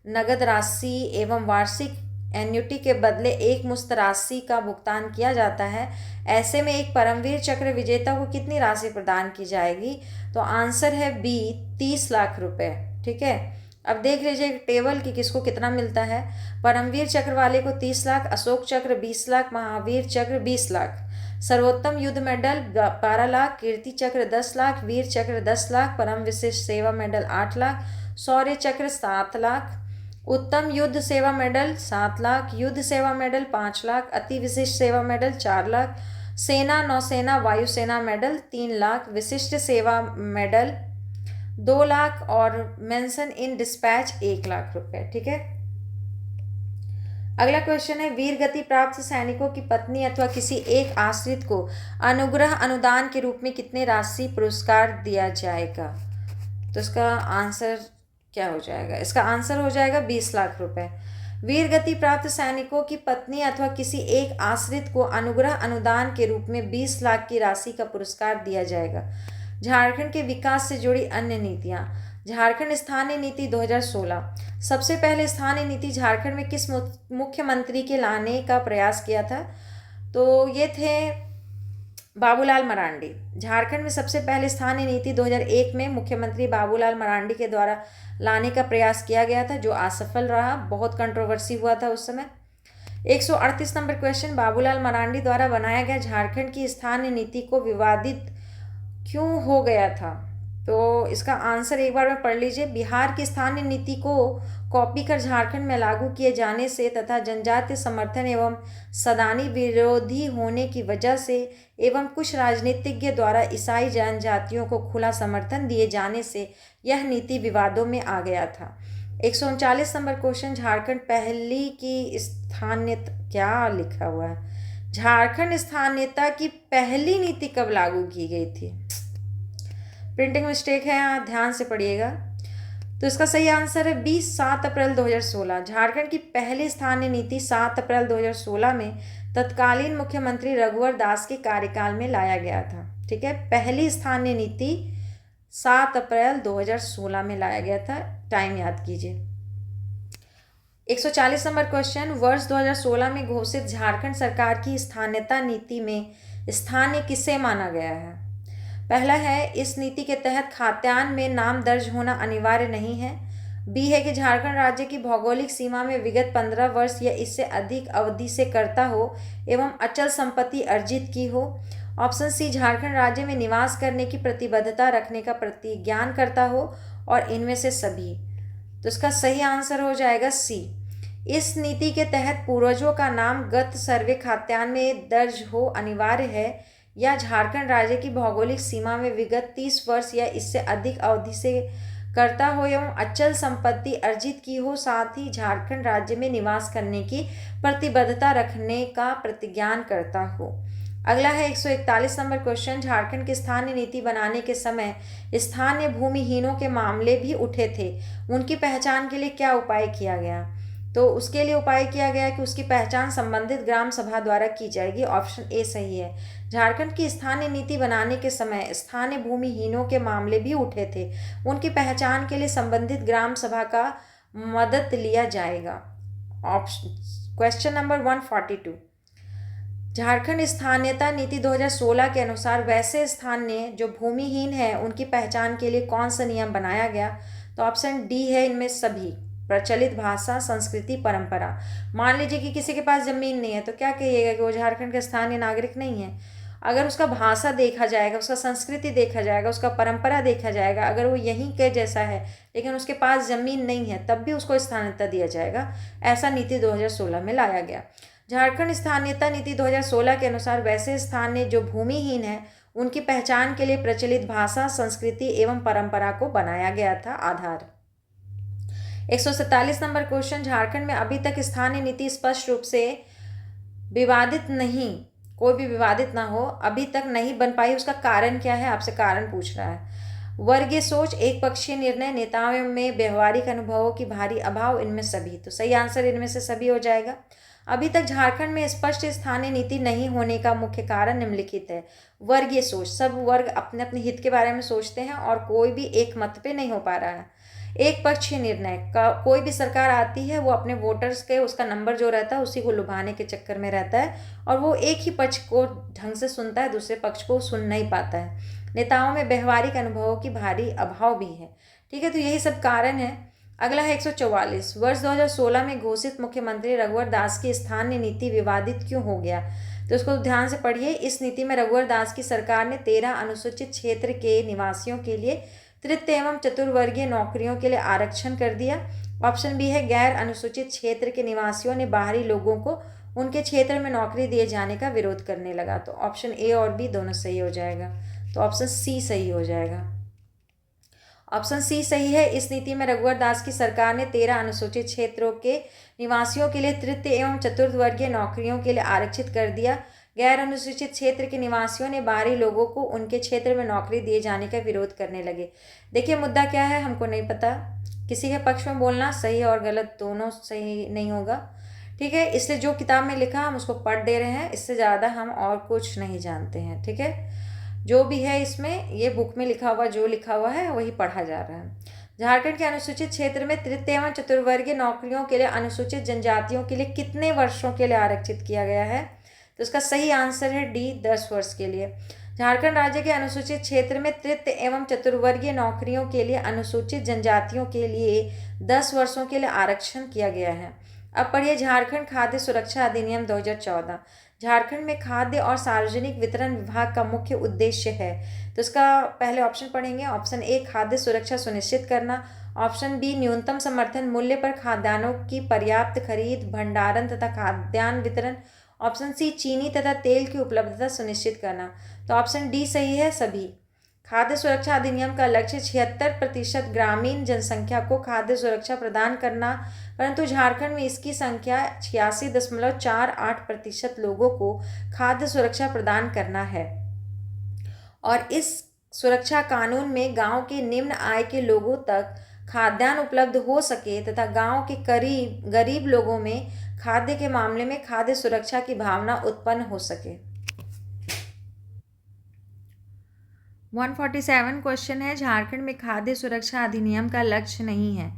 नगद राशि एवं वार्षिक एन्युटी के बदले एक मुश्त राशि का भुगतान किया जाता है। ऐसे में एक परमवीर चक्र विजेता को कितनी राशि प्रदान की जाएगी? तो आंसर है बी, 30 लाख रुपए। ठीक है, अब देख लीजिए टेबल की किसको कितना मिलता है। परमवीर चक्र वाले को 30 लाख, अशोक चक्र 20 लाख, महावीर चक्र 20 लाख, सर्वोत्तम युद्ध मेडल 12 लाख, कीर्ति चक्र 10 लाख, वीर चक्र 10 लाख, परम विशिष्ट सेवा मेडल 8 लाख, शौर्य चक्र 7 लाख, उत्तम युद्ध सेवा मेडल 7 लाख, युद्ध सेवा मेडल 5 लाख, अति विशिष्ट सेवा मेडल 4 लाख, सेना नौसेना वायुसेना मेडल 3 लाख, विशिष्ट सेवा मेडल 2 लाख और मेंशन इन डिस्पैच 1 लाख रुपए। ठीक है, अगला क्वेश्चन है वीर गति प्राप्त सैनिकों की पत्नी अथवा किसी एक आश्रित को अनुग्रह अनुदान के रूप में कितने राशि पुरस्कार दिया जाएगा? तो इसका आंसर क्या हो जाएगा? इसका आंसर हो जाएगा 20 लाख रुपए। वीर गति प्राप्त सैनिकों की पत्नी अथवा किसी एक आश्रित को अनुग्रह अनुदान के रूप में 20 लाख की राशि का पुरस्कार दिया जाएगा। झारखंड के विकास से जुड़ी अन्य नीतियां। झारखंड स्थानीय नीति 2016। सबसे पहले स्थानीय नीति झारखंड में किस मुख्यमंत्री के लाने का प्रयास किया था? तो ये थे बाबूलाल मरांडी। झारखंड में सबसे पहले स्थानीय नीति 2001 में मुख्यमंत्री बाबूलाल मरांडी के द्वारा लाने का प्रयास किया गया था, जो असफल रहा, बहुत कंट्रोवर्सी हुआ था उस समय। 138 नंबर क्वेश्चन, बाबूलाल मरांडी द्वारा बनाया गया झारखंड की स्थानीय नीति को विवादित क्यों हो गया था? तो इसका आंसर एक बार में पढ़ लीजिए। बिहार की स्थानीय नीति को कॉपी कर झारखंड में लागू किए जाने से तथा जनजातीय समर्थन एवं सदानी विरोधी होने की वजह से एवं कुछ राजनीतिज्ञ द्वारा ईसाई जनजातियों को खुला समर्थन दिए जाने से यह नीति विवादों में आ गया था। 139 नंबर क्वेश्चन, झारखंड पहली की स्थानीयता क्या लिखा हुआ है? झारखंड स्थानीयता की पहली नीति कब लागू की गई थी? प्रिंटिंग मिस्टेक है, यहाँ ध्यान से पढ़िएगा। तो इसका सही आंसर है 7 अप्रैल 2016। झारखंड की पहली स्थानीय नीति 7 अप्रैल 2016 में तत्कालीन मुख्यमंत्री रघुवर दास के कार्यकाल में लाया गया था। ठीक है, पहली स्थानीय नीति 7 अप्रैल 2016 में लाया गया था, टाइम याद कीजिए। 140 नंबर क्वेश्चन, वर्ष 2016 में घोषित झारखंड सरकार की स्थानीयता नीति में स्थानीय किसे माना गया है? पहला है, इस नीति के तहत खाद्यान्न में नाम दर्ज होना अनिवार्य नहीं है। बी है कि झारखंड राज्य की भौगोलिक सीमा में विगत 15 वर्ष या इससे अधिक अवधि से करता हो एवं अचल संपत्ति अर्जित की हो। ऑप्शन सी, झारखंड राज्य में निवास करने की प्रतिबद्धता रखने का प्रतिज्ञान करता हो और इनमें से सभी। तो इसका सही आंसर हो जाएगा सी। इस नीति के तहत पूर्वजों का नाम गत सर्वे खाद्यान्न में दर्ज हो अनिवार्य है या झारखंड राज्य की भौगोलिक सीमा में विगत 30 वर्ष या इससे अधिक अवधि से करता हो एवं अचल संपत्ति अर्जित की हो, साथ ही झारखंड राज्य में निवास करने की प्रतिबद्धता रखने का प्रतिज्ञान करता हो। अगला है 141 नंबर क्वेश्चन। झारखंड की स्थानीय नीति बनाने के समय स्थानीय भूमिहीनों के मामले भी उठे थे, उनकी पहचान के लिए क्या उपाय किया गया? तो उसके लिए उपाय किया गया कि उसकी पहचान संबंधित ग्राम सभा द्वारा की जाएगी। ऑप्शन ए सही है। झारखंड की स्थानीय नीति बनाने के समय स्थानीय भूमिहीनों के मामले भी उठे थे, उनकी पहचान के लिए संबंधित ग्राम सभा का मदद लिया जाएगा। Option question number 142। झारखंड स्थानीयता नीति 2016 के अनुसार वैसे स्थानीय जो भूमिहीन है उनकी पहचान के लिए कौन सा नियम बनाया गया? तो ऑप्शन डी है इनमें सभी। प्रचलित भाषा, संस्कृति, परंपरा। मान लीजिए कि किसी के पास जमीन नहीं है तो क्या कहिएगा कि वो झारखंड का स्थानीय नागरिक नहीं है। अगर उसका भाषा देखा जाएगा, उसका संस्कृति देखा जाएगा, उसका परंपरा देखा जाएगा, अगर वो यहीं के जैसा है लेकिन उसके पास जमीन नहीं है तब भी उसको स्थानीयता दिया जाएगा। ऐसा नीति 2016 में लाया गया। झारखंड स्थानीयता नीति 2016 के अनुसार वैसे स्थानीय जो भूमिहीन है उनकी पहचान के लिए प्रचलित भाषा, संस्कृति एवं परंपरा को बनाया गया था आधार। 147 नंबर क्वेश्चन। झारखंड में अभी तक स्थानीय नीति स्पष्ट रूप से विवादित नहीं, कोई भी विवादित ना हो, अभी तक नहीं बन पाई, उसका कारण क्या है? आपसे कारण पूछ रहा है। वर्गीय सोच, एक पक्षीय निर्णय, नेताओं में व्यवहारिक अनुभवों की भारी अभाव, इनमें सभी। तो सही आंसर इनमें से सभी हो जाएगा। अभी तक झारखंड में स्पष्ट स्थानीय नीति नहीं होने का मुख्य कारण निम्नलिखित है। वर्गीय सोच, सब वर्ग अपने अपने हित के बारे में सोचते हैं और कोई भी एक मत पे नहीं हो पा रहा है। एक पक्षीय निर्णय का, कोई भी सरकार आती है वो अपने वोटर्स के उसका नंबर जो रहता है उसी को लुभाने के चक्कर में रहता है और वो एक ही पक्ष को ढंग से सुनता है, दूसरे पक्ष को सुन नहीं पाता है। नेताओं में व्यवहारिक अनुभवों की भारी अभाव भी है। ठीक है, तो यही सब कारण है। अगला है 144। वर्ष 2016 में घोषित मुख्यमंत्री रघुवर दास की स्थानीय नीति विवादित क्यों हो गया? तो इसको ध्यान से पढ़िए। इस नीति में रघुवर दास की सरकार ने 13 अनुसूचित क्षेत्र के निवासियों के लिए तृतीय एवं चतुर्वर्गीय नौकरियों के लिए आरक्षण कर दिया। ऑप्शन बी है, गैर अनुसूचित क्षेत्र के निवासियों ने बाहरी लोगों को उनके क्षेत्र में नौकरी दिए जाने का विरोध करने लगा। तो ऑप्शन ए और बी दोनों सही हो जाएगा। तो ऑप्शन सी सही हो जाएगा। ऑप्शन सी सही है। इस नीति में रघुवर दास की सरकार ने 13 अनुसूचित क्षेत्रों के निवासियों के लिए तृतीय एवं चतुर्थ वर्गीय नौकरियों के लिए आरक्षित कर दिया। गैर अनुसूचित क्षेत्र के निवासियों ने बाहरी लोगों को उनके क्षेत्र में नौकरी दिए जाने का विरोध करने लगे। देखिए मुद्दा क्या है हमको नहीं पता, किसी के पक्ष में बोलना सही और गलत दोनों सही नहीं होगा। ठीक है, इसलिए जो किताब में लिखा हम उसको पढ़ दे रहे हैं, इससे ज़्यादा हम और कुछ नहीं जानते हैं। ठीक है, जो भी है इसमें ये बुक में लिखा हुआ जो लिखा हुआ है वही पढ़ा जा रहा है। झारखंड के अनुसूचित क्षेत्र में तृतीय एवं चतुर्वर्गीय नौकरियों के लिए अनुसूचित जनजातियों के लिए कितने वर्षों के लिए आरक्षित किया गया है? तो इसका सही आंसर है डी, 10 वर्ष के लिए। झारखंड राज्य के अनुसूचित क्षेत्र में तृतीय एवं चतुर्वर्गीय नौकरियों के लिए अनुसूचित जनजातियों के लिए 10 वर्षों के लिए आरक्षण किया गया है। अब पढ़िए झारखंड खाद्य सुरक्षा अधिनियम 2014। झारखंड में खाद्य और सार्वजनिक वितरण विभाग का मुख्य उद्देश्य है। तो इसका पहले ऑप्शन पढ़ेंगे। ऑप्शन ए, खाद्य सुरक्षा सुनिश्चित करना। ऑप्शन बी, न्यूनतम समर्थन मूल्य पर खाद्यान्नों की पर्याप्त खरीद, भंडारण तथा खाद्यान्न वितरण। ऑप्शन सी, चीनी तथा तेल की उपलब्धता सुनिश्चित करना। तो ऑप्शन डी सही है सभी। खाद्य सुरक्षा अधिनियम का लक्ष्य 76% ग्रामीण जनसंख्या को खाद्य सुरक्षा प्रदान करना, परंतु झारखंड में इसकी संख्या 86.48% लोगों को खाद्य सुरक्षा प्रदान करना है। और इस सुरक्षा कानून में गांव के निम्न आय के लोगों तक खाद्यान्न उपलब्ध हो सके तथा गांव के गरीब लोगों में खाद्य के मामले में खाद्य सुरक्षा की भावना उत्पन्न हो सके। 147 क्वेश्चन है, झारखंड में खाद्य सुरक्षा अधिनियम का लक्ष्य नहीं है।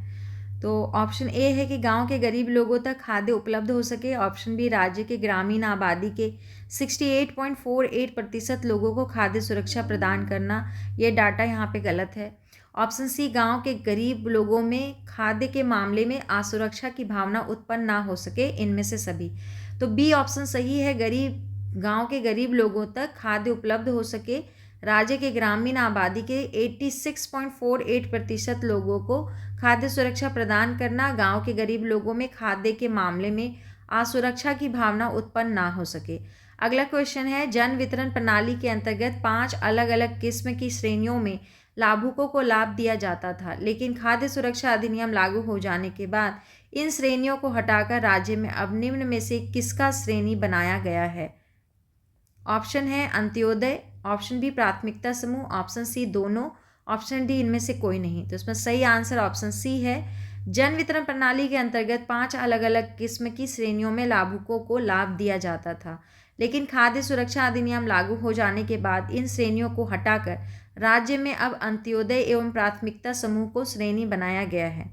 तो ऑप्शन ए है कि गांव के गरीब लोगों तक खाद्य उपलब्ध हो सके। ऑप्शन बी, राज्य के ग्रामीण आबादी के 68.48% लोगों को खाद्य सुरक्षा प्रदान करना। ये डाटा यहाँ पे गलत है। ऑप्शन सी, गांव के गरीब लोगों में खाद्य के मामले में असुरक्षा की भावना उत्पन्न ना हो सके, इनमें से सभी। तो बी ऑप्शन सही है, गांव के गरीब लोगों तक खाद्य उपलब्ध हो सके। राज्य के ग्रामीण आबादी के 86.48% लोगों को खाद्य सुरक्षा प्रदान करना, गांव के गरीब लोगों में खाद्य के मामले में असुरक्षा की भावना उत्पन्न ना हो सके। अगला क्वेश्चन है, जन वितरण प्रणाली के अंतर्गत 5 अलग अलग किस्म की श्रेणियों में लाभुकों को लाभ दिया जाता था, लेकिन खाद्य सुरक्षा अधिनियम लागू हो जाने के बाद इन श्रेणियों को हटाकर राज्य में अब निम्न में से किसका श्रेणी बनाया गया है? ऑप्शन है अंत्योदय, ऑप्शन बी प्राथमिकता समूह, ऑप्शन सी दोनों, ऑप्शन डी इनमें से कोई नहीं। तो इसमें सही आंसर ऑप्शन सी है। जन वितरण प्रणाली के अंतर्गत 5 अलग अलग किस्म की श्रेणियों में लाभुकों को लाभ दिया जाता था, लेकिन खाद्य सुरक्षा अधिनियम लागू हो जाने के बाद इन श्रेणियों को हटाकर राज्य में अब अंत्योदय एवं प्राथमिकता समूह को श्रेणी बनाया गया है।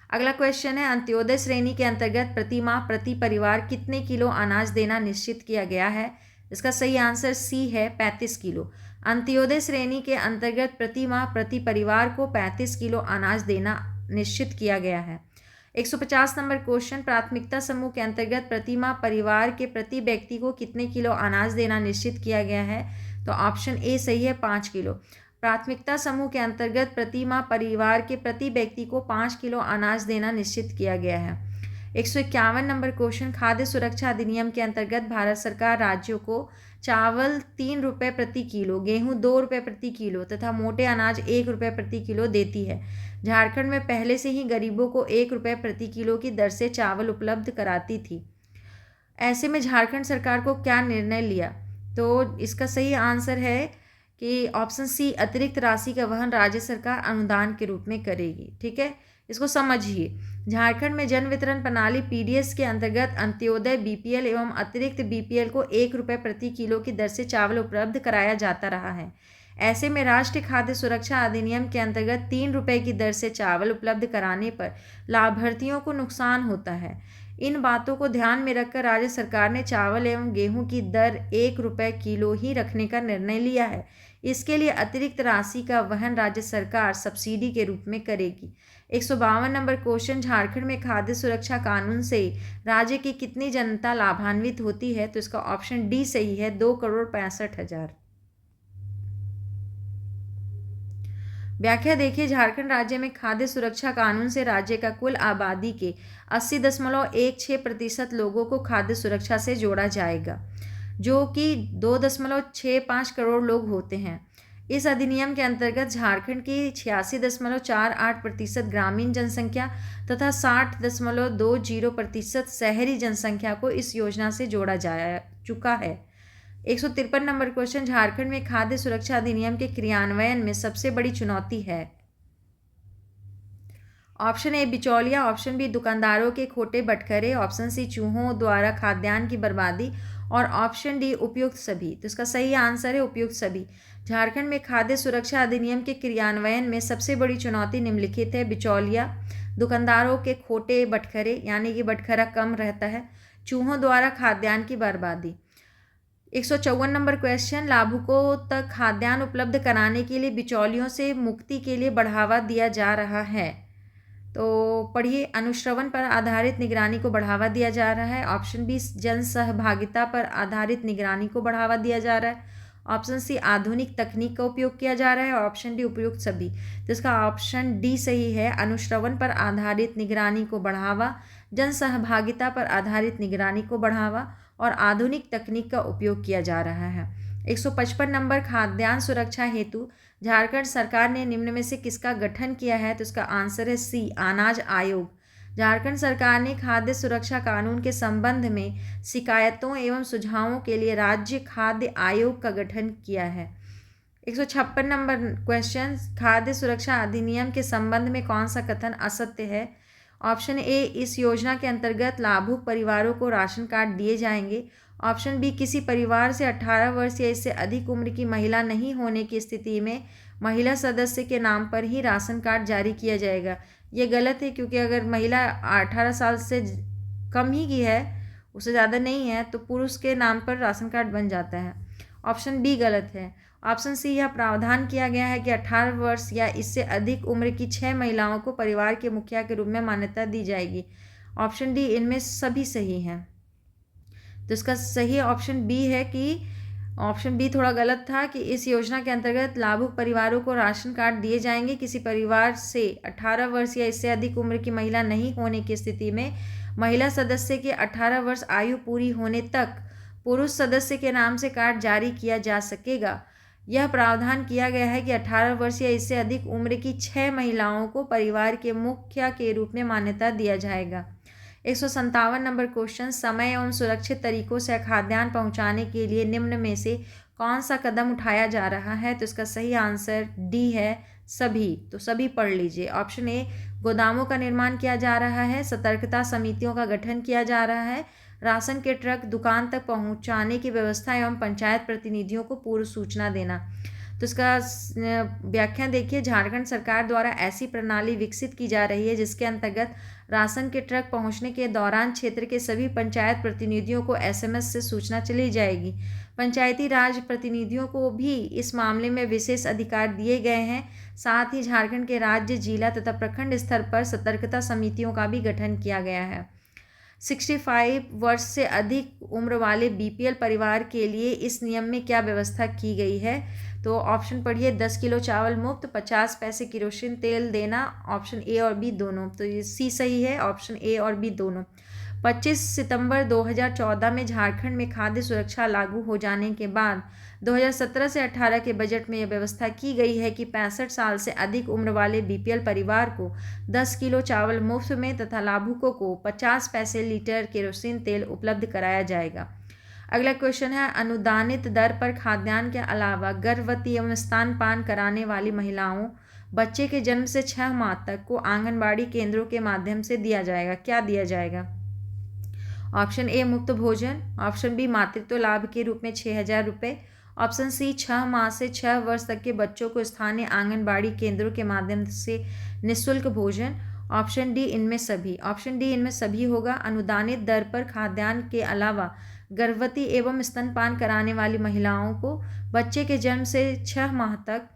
अगला क्वेश्चन है, अंत्योदय श्रेणी के अंतर्गत प्रति माह प्रति परिवार कितने किलो अनाज देना निश्चित किया गया है? इसका सही आंसर सी है, 35 किलो। अंत्योदय श्रेणी के अंतर्गत प्रति माह प्रति परिवार को 35 किलो अनाज देना निश्चित किया गया है। 150 नंबर क्वेश्चन, प्राथमिकता समूह के अंतर्गत प्रति माह परिवार के प्रति व्यक्ति को कितने किलो अनाज देना निश्चित किया गया है? तो ऑप्शन ए सही है, 5 किलो। प्राथमिकता समूह के अंतर्गत प्रति माह परिवार के प्रति व्यक्ति को 5 किलो अनाज देना निश्चित किया गया है। 151 नंबर क्वेश्चन, खाद्य सुरक्षा अधिनियम के अंतर्गत भारत सरकार राज्यों को चावल 3 रुपये प्रति किलो, गेहूं 2 रुपये प्रति किलो तथा मोटे अनाज 1 रुपये प्रति किलो देती है। झारखंड में पहले से ही गरीबों को 1 रुपये प्रति किलो की दर से चावल उपलब्ध कराती थी। ऐसे में झारखंड सरकार को क्या निर्णय लिया? तो इसका सही आंसर है कि ऑप्शन सी, अतिरिक्त राशि का वहन राज्य सरकार अनुदान के रूप में करेगी। ठीक है, इसको समझिए। झारखंड में जन वितरण प्रणाली पीडीएस के अंतर्गत अंत्योदय, बीपीएल एवं अतिरिक्त बीपीएल को 1 रुपये प्रति किलो की दर से चावल उपलब्ध कराया जाता रहा है। ऐसे में राष्ट्रीय खाद्य सुरक्षा अधिनियम के अंतर्गत 3 रुपये की दर से चावल उपलब्ध कराने पर लाभार्थियों को नुकसान होता है। इन बातों को ध्यान में रखकर राज्य सरकार ने चावल एवं गेहूं की दर 1 रुपये किलो ही रखने का निर्णय लिया है। इसके लिए अतिरिक्त राशि का वहन राज्य सरकार सब्सिडी के रूप में करेगी। 152 नंबर क्वेश्चन, झारखंड में खाद्य सुरक्षा कानून से राज्य की कितनी जनता लाभान्वित होती है? तो इसका ऑप्शन डी सही है, 2,65,00,000। व्याख्या देखिए, झारखंड राज्य में खाद्य सुरक्षा कानून से राज्य का कुल आबादी के 80.16% लोगों को खाद्य सुरक्षा से जोड़ा जाएगा, जो कि 2.65 करोड़ लोग होते हैं। इस अधिनियम के अंतर्गत झारखंड की 86.48% ग्रामीण जनसंख्या तथा 60.20% शहरी जनसंख्या को इस योजना से जोड़ा जा चुका है। 153 नंबर क्वेश्चन, झारखंड में खाद्य सुरक्षा अधिनियम के क्रियान्वयन में सबसे बड़ी चुनौती है? ऑप्शन ए बिचौलिया, ऑप्शन बी दुकानदारों के खोटे बटखरे, ऑप्शन सी चूहों द्वारा खाद्यान्न की बर्बादी और ऑप्शन डी उपयुक्त सभी। तो इसका सही आंसर है उपयुक्त सभी। झारखंड में खाद्य सुरक्षा अधिनियम के क्रियान्वयन में सबसे बड़ी चुनौती निम्नलिखित है: बिचौलिया, दुकानदारों के खोटे बटखरे यानी कि बटखरा कम रहता है, चूहों द्वारा खाद्यान्न की बर्बादी। 154 नंबर क्वेश्चन, लाभुकों तक खाद्यान्न उपलब्ध कराने के लिए बिचौलियों से मुक्ति के लिए बढ़ावा दिया जा रहा है। तो पढ़िए, अनुश्रवण पर आधारित निगरानी को बढ़ावा दिया जा रहा है। ऑप्शन बी जन सहभागिता पर आधारित निगरानी को बढ़ावा दिया जा रहा है। ऑप्शन सी आधुनिक तकनीक का उपयोग किया जा रहा है और ऑप्शन डी उपयुक्त सभी। तो इसका ऑप्शन डी सही है, अनुश्रवण पर आधारित निगरानी को बढ़ावा, जन सहभागिता पर आधारित निगरानी को बढ़ावा और आधुनिक तकनीक का उपयोग किया जा रहा है। 155 नंबर, खाद्यान्न सुरक्षा हेतु झारखंड सरकार ने निम्न में से किसका गठन किया है? तो इसका आंसर है सी, अनाज आयोग। झारखंड सरकार ने खाद्य सुरक्षा कानून के संबंध में शिकायतों एवं सुझावों के लिए राज्य खाद्य आयोग का गठन किया है। 156 नंबर क्वेश्चन, खाद्य सुरक्षा अधिनियम के संबंध में कौन सा कथन असत्य है? ऑप्शन ए, इस योजना के अंतर्गत लाभुक परिवारों को राशन कार्ड दिए जाएंगे। ऑप्शन बी, किसी परिवार से 18 वर्ष या इससे अधिक उम्र की महिला नहीं होने की स्थिति में महिला सदस्य के नाम पर ही राशन कार्ड जारी किया जाएगा। ये गलत है, क्योंकि अगर महिला 18 साल से कम ही की है, उससे ज़्यादा नहीं है, तो पुरुष के नाम पर राशन कार्ड बन जाता है। ऑप्शन बी गलत है। ऑप्शन सी, यह प्रावधान किया गया है कि 18 वर्ष या इससे अधिक उम्र की 6 महिलाओं को परिवार के मुखिया के रूप में मान्यता दी जाएगी। ऑप्शन डी, इनमें सभी सही हैं। तो इसका सही ऑप्शन बी है कि ऑप्शन बी थोड़ा गलत था कि इस योजना के अंतर्गत लाभुक परिवारों को राशन कार्ड दिए जाएंगे। किसी परिवार से 18 वर्ष या इससे अधिक उम्र की महिला नहीं होने की स्थिति में महिला सदस्य के 18 वर्ष आयु पूरी होने तक पुरुष सदस्य के नाम से कार्ड जारी किया जा सकेगा। यह प्रावधान किया गया है कि 18 वर्ष या इससे अधिक उम्र की 6 महिलाओं को परिवार के मुखिया के रूप में मान्यता दिया जाएगा। 157 नंबर क्वेश्चन, समय एवं सुरक्षित तरीकों से खाद्यान्न पहुंचाने के लिए निम्न में से कौन सा कदम उठाया जा रहा है? तो इसका सही आंसर डी है, सभी। तो सभी पढ़ लीजिए। ऑप्शन ए, गोदामों का निर्माण किया जा रहा है, सतर्कता समितियों का गठन किया जा रहा है, राशन के ट्रक दुकान तक पहुंचाने की व्यवस्था एवं पंचायत प्रतिनिधियों को पूर्व सूचना देना। तो इसका व्याख्या देखिए, झारखंड सरकार द्वारा ऐसी प्रणाली विकसित की जा रही है जिसके अंतर्गत राशन के ट्रक पहुंचने के दौरान क्षेत्र के सभी पंचायत प्रतिनिधियों को SMS से सूचना चली जाएगी। पंचायती राज प्रतिनिधियों को भी इस मामले में विशेष अधिकार दिए गए हैं। साथ ही झारखंड के राज्य, जिला तथा प्रखंड स्तर पर सतर्कता समितियों का भी गठन किया गया है। 65 वर्ष से अधिक उम्र वाले BPL परिवार के लिए इस नियम में क्या व्यवस्था की गई है? तो ऑप्शन पढ़िए, 10 किलो चावल मुफ्त, 50 पैसे किरोसिन तेल देना। ऑप्शन ए और बी दोनों। तो ये सी सही है, ऑप्शन ए और बी दोनों। 25 सितंबर 2014 में झारखंड में खाद्य सुरक्षा लागू हो जाने के बाद 2017 से 18 के बजट में यह व्यवस्था की गई है कि 65 साल से अधिक उम्र वाले BPL परिवार को 10 किलो चावल मुफ्त में तथा लाभुकों को 50 पैसे लीटर केरोसिन तेल उपलब्ध कराया जाएगा। अगला क्वेश्चन है, अनुदानित दर पर खाद्यान्न के अलावा गर्भवती एवं स्तनपान कराने वाली महिलाओं बच्चे के जन्म से 6 माह तक को आंगनबाड़ी केंद्रों के माध्यम से दिया जाएगा। क्या दिया जाएगा? ऑप्शन ए, मुफ्त भोजन। ऑप्शन बी, मातृत्व लाभ के रूप में 6,000 रुपये। ऑप्शन सी, 6 माह से 6 वर्ष तक के बच्चों को स्थानीय आंगनबाड़ी केंद्रों के माध्यम से निःशुल्क भोजन। ऑप्शन डी, इनमें सभी। ऑप्शन डी, इनमें सभी होगा। अनुदानित दर पर खाद्यान्न के अलावा गर्भवती एवं स्तनपान कराने वाली महिलाओं को बच्चे के जन्म से 6 माह तक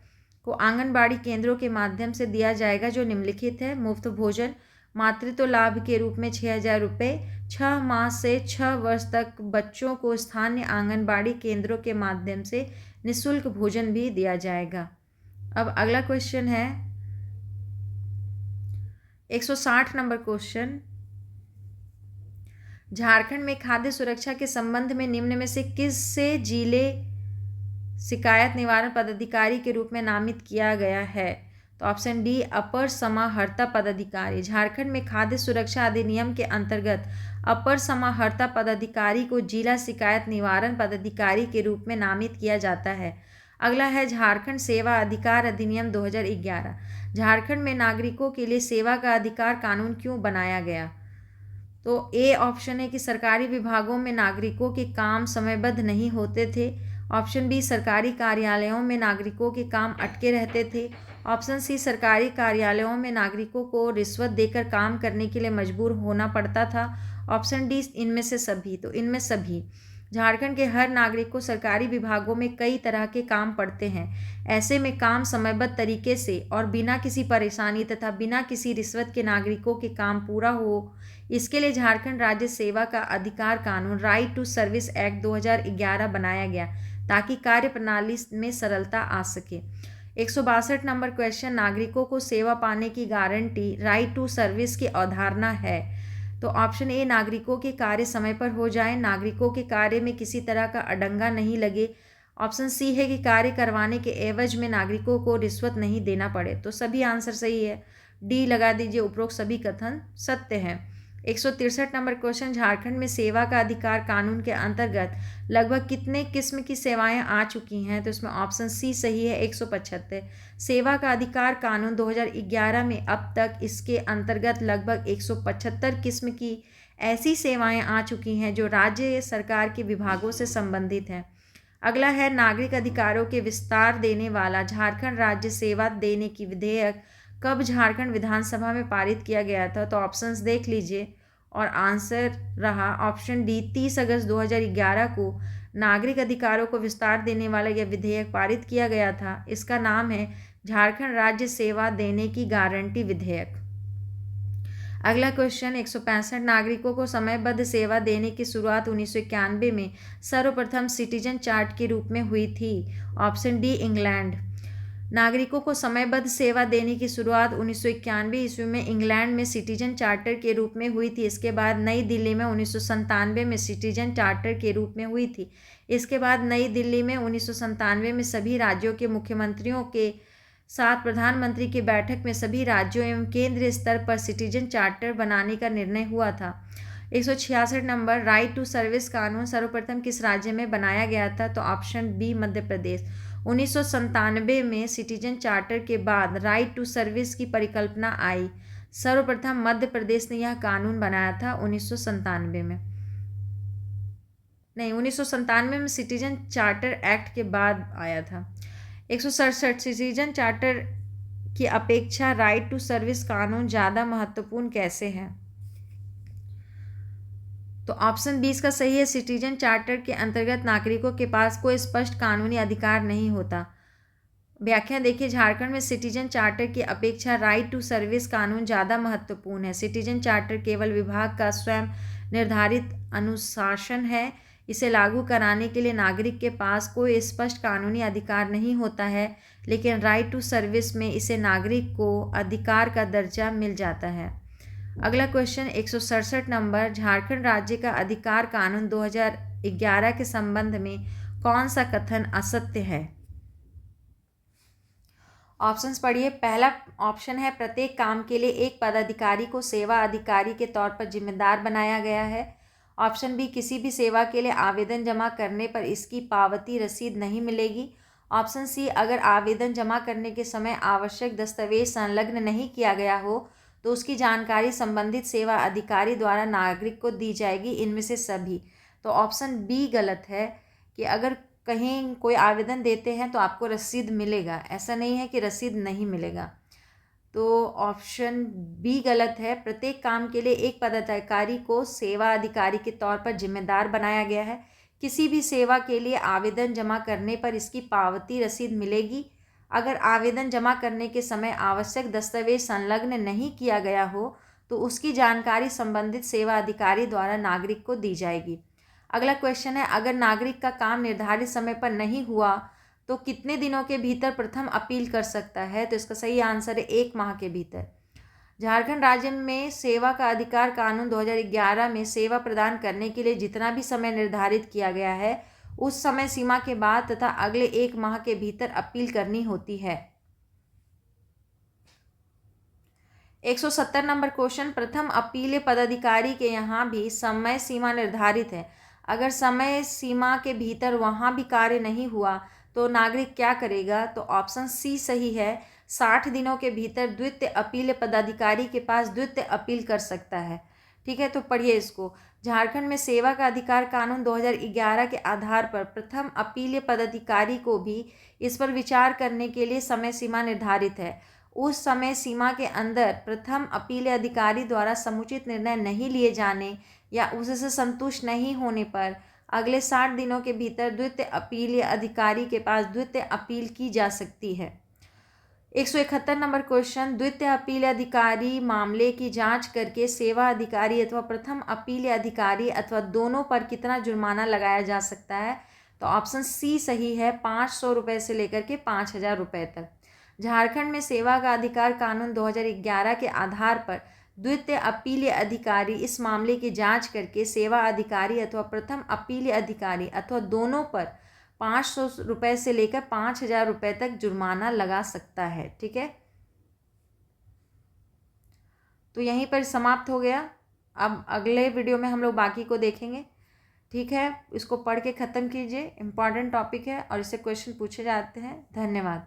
को आंगनबाड़ी केंद्रों के माध्यम से दिया जाएगा जो निम्नलिखित है। मुफ्त भोजन, मातृत्व लाभ के रूप में 6,000 रुपये, 6 माह से 6 वर्ष तक बच्चों को स्थानीय आंगनबाड़ी केंद्रों के माध्यम से निःशुल्क भोजन भी दिया जाएगा। अब अगला क्वेश्चन है 160 नंबर क्वेश्चन, झारखंड में खाद्य सुरक्षा के संबंध में निम्न में से किससे जिले शिकायत निवारण पदाधिकारी के रूप में नामित किया गया है? तो ऑप्शन डी, अपर समाहर्ता पदाधिकारी। झारखंड में खाद्य सुरक्षा अधिनियम के अंतर्गत अपर समाहर्ता पदाधिकारी को जिला शिकायत निवारण पदाधिकारी के रूप में नामित किया जाता है। अगला है झारखंड सेवा अधिकार अधिनियम 2011। झारखंड में नागरिकों के लिए सेवा का अधिकार कानून क्यों बनाया गया? तो ए ऑप्शन है कि सरकारी विभागों में नागरिकों के काम समयबद्ध नहीं होते थे। ऑप्शन बी, सरकारी कार्यालयों में नागरिकों के काम अटके रहते थे। ऑप्शन सी, सरकारी कार्यालयों में नागरिकों को रिश्वत देकर काम करने के लिए मजबूर होना पड़ता था। ऑप्शन डी, इनमें से सभी। तो इनमें सभी। झारखंड के हर नागरिक को सरकारी विभागों में कई तरह के काम पड़ते हैं। ऐसे में काम समयबद्ध तरीके से और बिना किसी परेशानी तथा बिना किसी रिश्वत के नागरिकों के काम पूरा हो, इसके लिए झारखंड राज्य सेवा का अधिकार कानून राइट टू सर्विस एक्ट 2011 बनाया गया ताकि कार्य प्रणाली में सरलता आ सके। 162 नंबर क्वेश्चन, नागरिकों को सेवा पाने की गारंटी राइट टू सर्विस की अवधारणा है। तो ऑप्शन ए, नागरिकों के कार्य समय पर हो जाए, नागरिकों के कार्य में किसी तरह का अडंगा नहीं लगे। ऑप्शन सी है कि कार्य करवाने के एवज में नागरिकों को रिश्वत नहीं देना पड़े। तो सभी आंसर सही है, डी लगा दीजिए, उपरोक्त सभी कथन सत्य हैं। 163 नंबर क्वेश्चन, झारखंड में सेवा का अधिकार कानून के अंतर्गत लगभग कितने किस्म की सेवाएं आ चुकी हैं? तो इसमें ऑप्शन सी सही है, 175। सेवा का अधिकार कानून 2011 में अब तक इसके अंतर्गत लगभग 175 किस्म की ऐसी सेवाएं आ चुकी हैं जो राज्य सरकार के विभागों से संबंधित हैं। अगला है नागरिक अधिकारों के विस्तार देने वाला झारखंड राज्य सेवा देने की विधेयक कब झारखंड विधानसभा में पारित किया गया था? तो ऑप्शंस देख लीजिए और आंसर रहा ऑप्शन डी, 30 अगस्त 2011 को नागरिक अधिकारों को विस्तार देने वाला यह विधेयक पारित किया गया था? इसका नाम है झारखंड राज्य सेवा देने की गारंटी विधेयक। अगला क्वेश्चन, 165 नागरिकों को समयबद्ध सेवा देने की शुरुआत 1991 में सर्वप्रथम सिटीजन चार्ट के रूप में हुई थी? Option D, England. नागरिकों को समयबद्ध सेवा देने की शुरुआत 1991 ईस्वी में इंग्लैंड में सिटीजन चार्टर के रूप में हुई थी। इसके बाद नई दिल्ली में 1997 में सिटीजन चार्टर के रूप में हुई थी। इसके बाद नई दिल्ली में 1997 में सभी राज्यों के मुख्यमंत्रियों के साथ प्रधानमंत्री की बैठक में सभी राज्यों एवं केंद्रीय स्तर पर सिटीजन चार्टर बनाने का निर्णय हुआ था। 166 नंबर, राइट टू सर्विस कानून सर्वप्रथम किस राज्य में बनाया गया था? तो ऑप्शन बी, मध्य प्रदेश। 1997 में सिटीजन चार्टर के बाद राइट टू सर्विस की परिकल्पना आई। सर्वप्रथम मध्य प्रदेश ने यह कानून बनाया था 1997 में। नहीं, 1997 में सिटीजन चार्टर एक्ट के बाद आया था। 167 सिटीजन चार्टर की अपेक्षा राइट टू सर्विस कानून ज़्यादा महत्वपूर्ण कैसे है? तो ऑप्शन 20 का सही है। सिटीजन चार्टर के अंतर्गत नागरिकों के पास कोई स्पष्ट कानूनी अधिकार नहीं होता। व्याख्या देखिए, झारखंड में सिटीजन चार्टर की अपेक्षा राइट टू सर्विस कानून ज़्यादा महत्वपूर्ण है। सिटीजन चार्टर केवल विभाग का स्वयं निर्धारित अनुशासन है। इसे लागू कराने के लिए नागरिक के पास कोई स्पष्ट कानूनी अधिकार नहीं होता है, लेकिन राइट टू सर्विस में इसे नागरिक को अधिकार का दर्जा मिल जाता है। अगला क्वेश्चन, 167 नंबर, झारखंड राज्य का अधिकार कानून 2011 के संबंध में कौन सा कथन असत्य है? ऑप्शंस पढ़िए। पहला ऑप्शन है प्रत्येक काम के लिए एक पदाधिकारी को सेवा अधिकारी के तौर पर जिम्मेदार बनाया गया है। ऑप्शन बी, किसी भी सेवा के लिए आवेदन जमा करने पर इसकी पावती रसीद नहीं मिलेगी। ऑप्शन सी, अगर आवेदन जमा करने के समय आवश्यक दस्तावेज संलग्न नहीं किया गया हो तो उसकी जानकारी संबंधित सेवा अधिकारी द्वारा नागरिक को दी जाएगी। इनमें से सभी। तो ऑप्शन बी गलत है कि अगर कहीं कोई आवेदन देते हैं तो आपको रसीद मिलेगा, ऐसा नहीं है कि रसीद नहीं मिलेगा। तो ऑप्शन बी गलत है। प्रत्येक काम के लिए एक पदाधिकारी को सेवा अधिकारी के तौर पर जिम्मेदार बनाया गया है। किसी भी सेवा के लिए आवेदन जमा करने पर इसकी पावती रसीद मिलेगी। अगर आवेदन जमा करने के समय आवश्यक दस्तावेज संलग्न नहीं किया गया हो तो उसकी जानकारी संबंधित सेवा अधिकारी द्वारा नागरिक को दी जाएगी। अगला क्वेश्चन है, अगर नागरिक का काम निर्धारित समय पर नहीं हुआ तो कितने दिनों के भीतर प्रथम अपील कर सकता है? तो इसका सही आंसर है 1 माह के भीतर। झारखंड राज्य में सेवा का अधिकार कानून 2011 में सेवा प्रदान करने के लिए जितना भी समय निर्धारित किया गया है उस समय सीमा के बाद तथा अगले 1 माह के भीतर अपील करनी होती है। 170 नंबर क्वेश्चन, प्रथम अपील पदाधिकारी के यहाँ भी समय सीमा निर्धारित है। अगर समय सीमा के भीतर वहाँ भी कार्य नहीं हुआ तो नागरिक क्या करेगा? तो ऑप्शन सी सही है। 60 दिनों के भीतर द्वितीय अपील पदाधिकारी के पास द्वितीय अपील कर सकता है। ठीक है, तो पढ़िए इसको। झारखंड में सेवा का अधिकार कानून 2011 के आधार पर प्रथम अपील पदाधिकारी को भी इस पर विचार करने के लिए समय सीमा निर्धारित है। उस समय सीमा के अंदर प्रथम अपील अधिकारी द्वारा समुचित निर्णय नहीं लिए जाने या उससे संतुष्ट नहीं होने पर अगले 60 दिनों के भीतर द्वितीय अपील अधिकारी के पास द्वितीय अपील की जा सकती है। 171 नंबर क्वेश्चन, द्वितीय अपील अधिकारी मामले की जांच करके सेवा अधिकारी अथवा प्रथम अपील अधिकारी अथवा दोनों पर कितना जुर्माना लगाया जा सकता है? तो ऑप्शन सी सही है। 500 रुपये से लेकर के 5000 रुपये तक। झारखंड में सेवा का अधिकार कानून 2011 के आधार पर द्वितीय अपील अधिकारी इस मामले की जांच करके सेवा अधिकारी अथवा प्रथम अपील अधिकारी अथवा दोनों पर 500 रुपये से लेकर 5000 रुपये तक जुर्माना लगा सकता है। ठीक है, तो यहीं पर समाप्त हो गया। अब अगले वीडियो में हम लोग बाकी को देखेंगे। ठीक है, इसको पढ़ के ख़त्म कीजिए। इम्पॉर्टेंट टॉपिक है और इससे क्वेश्चन पूछे जाते हैं। धन्यवाद।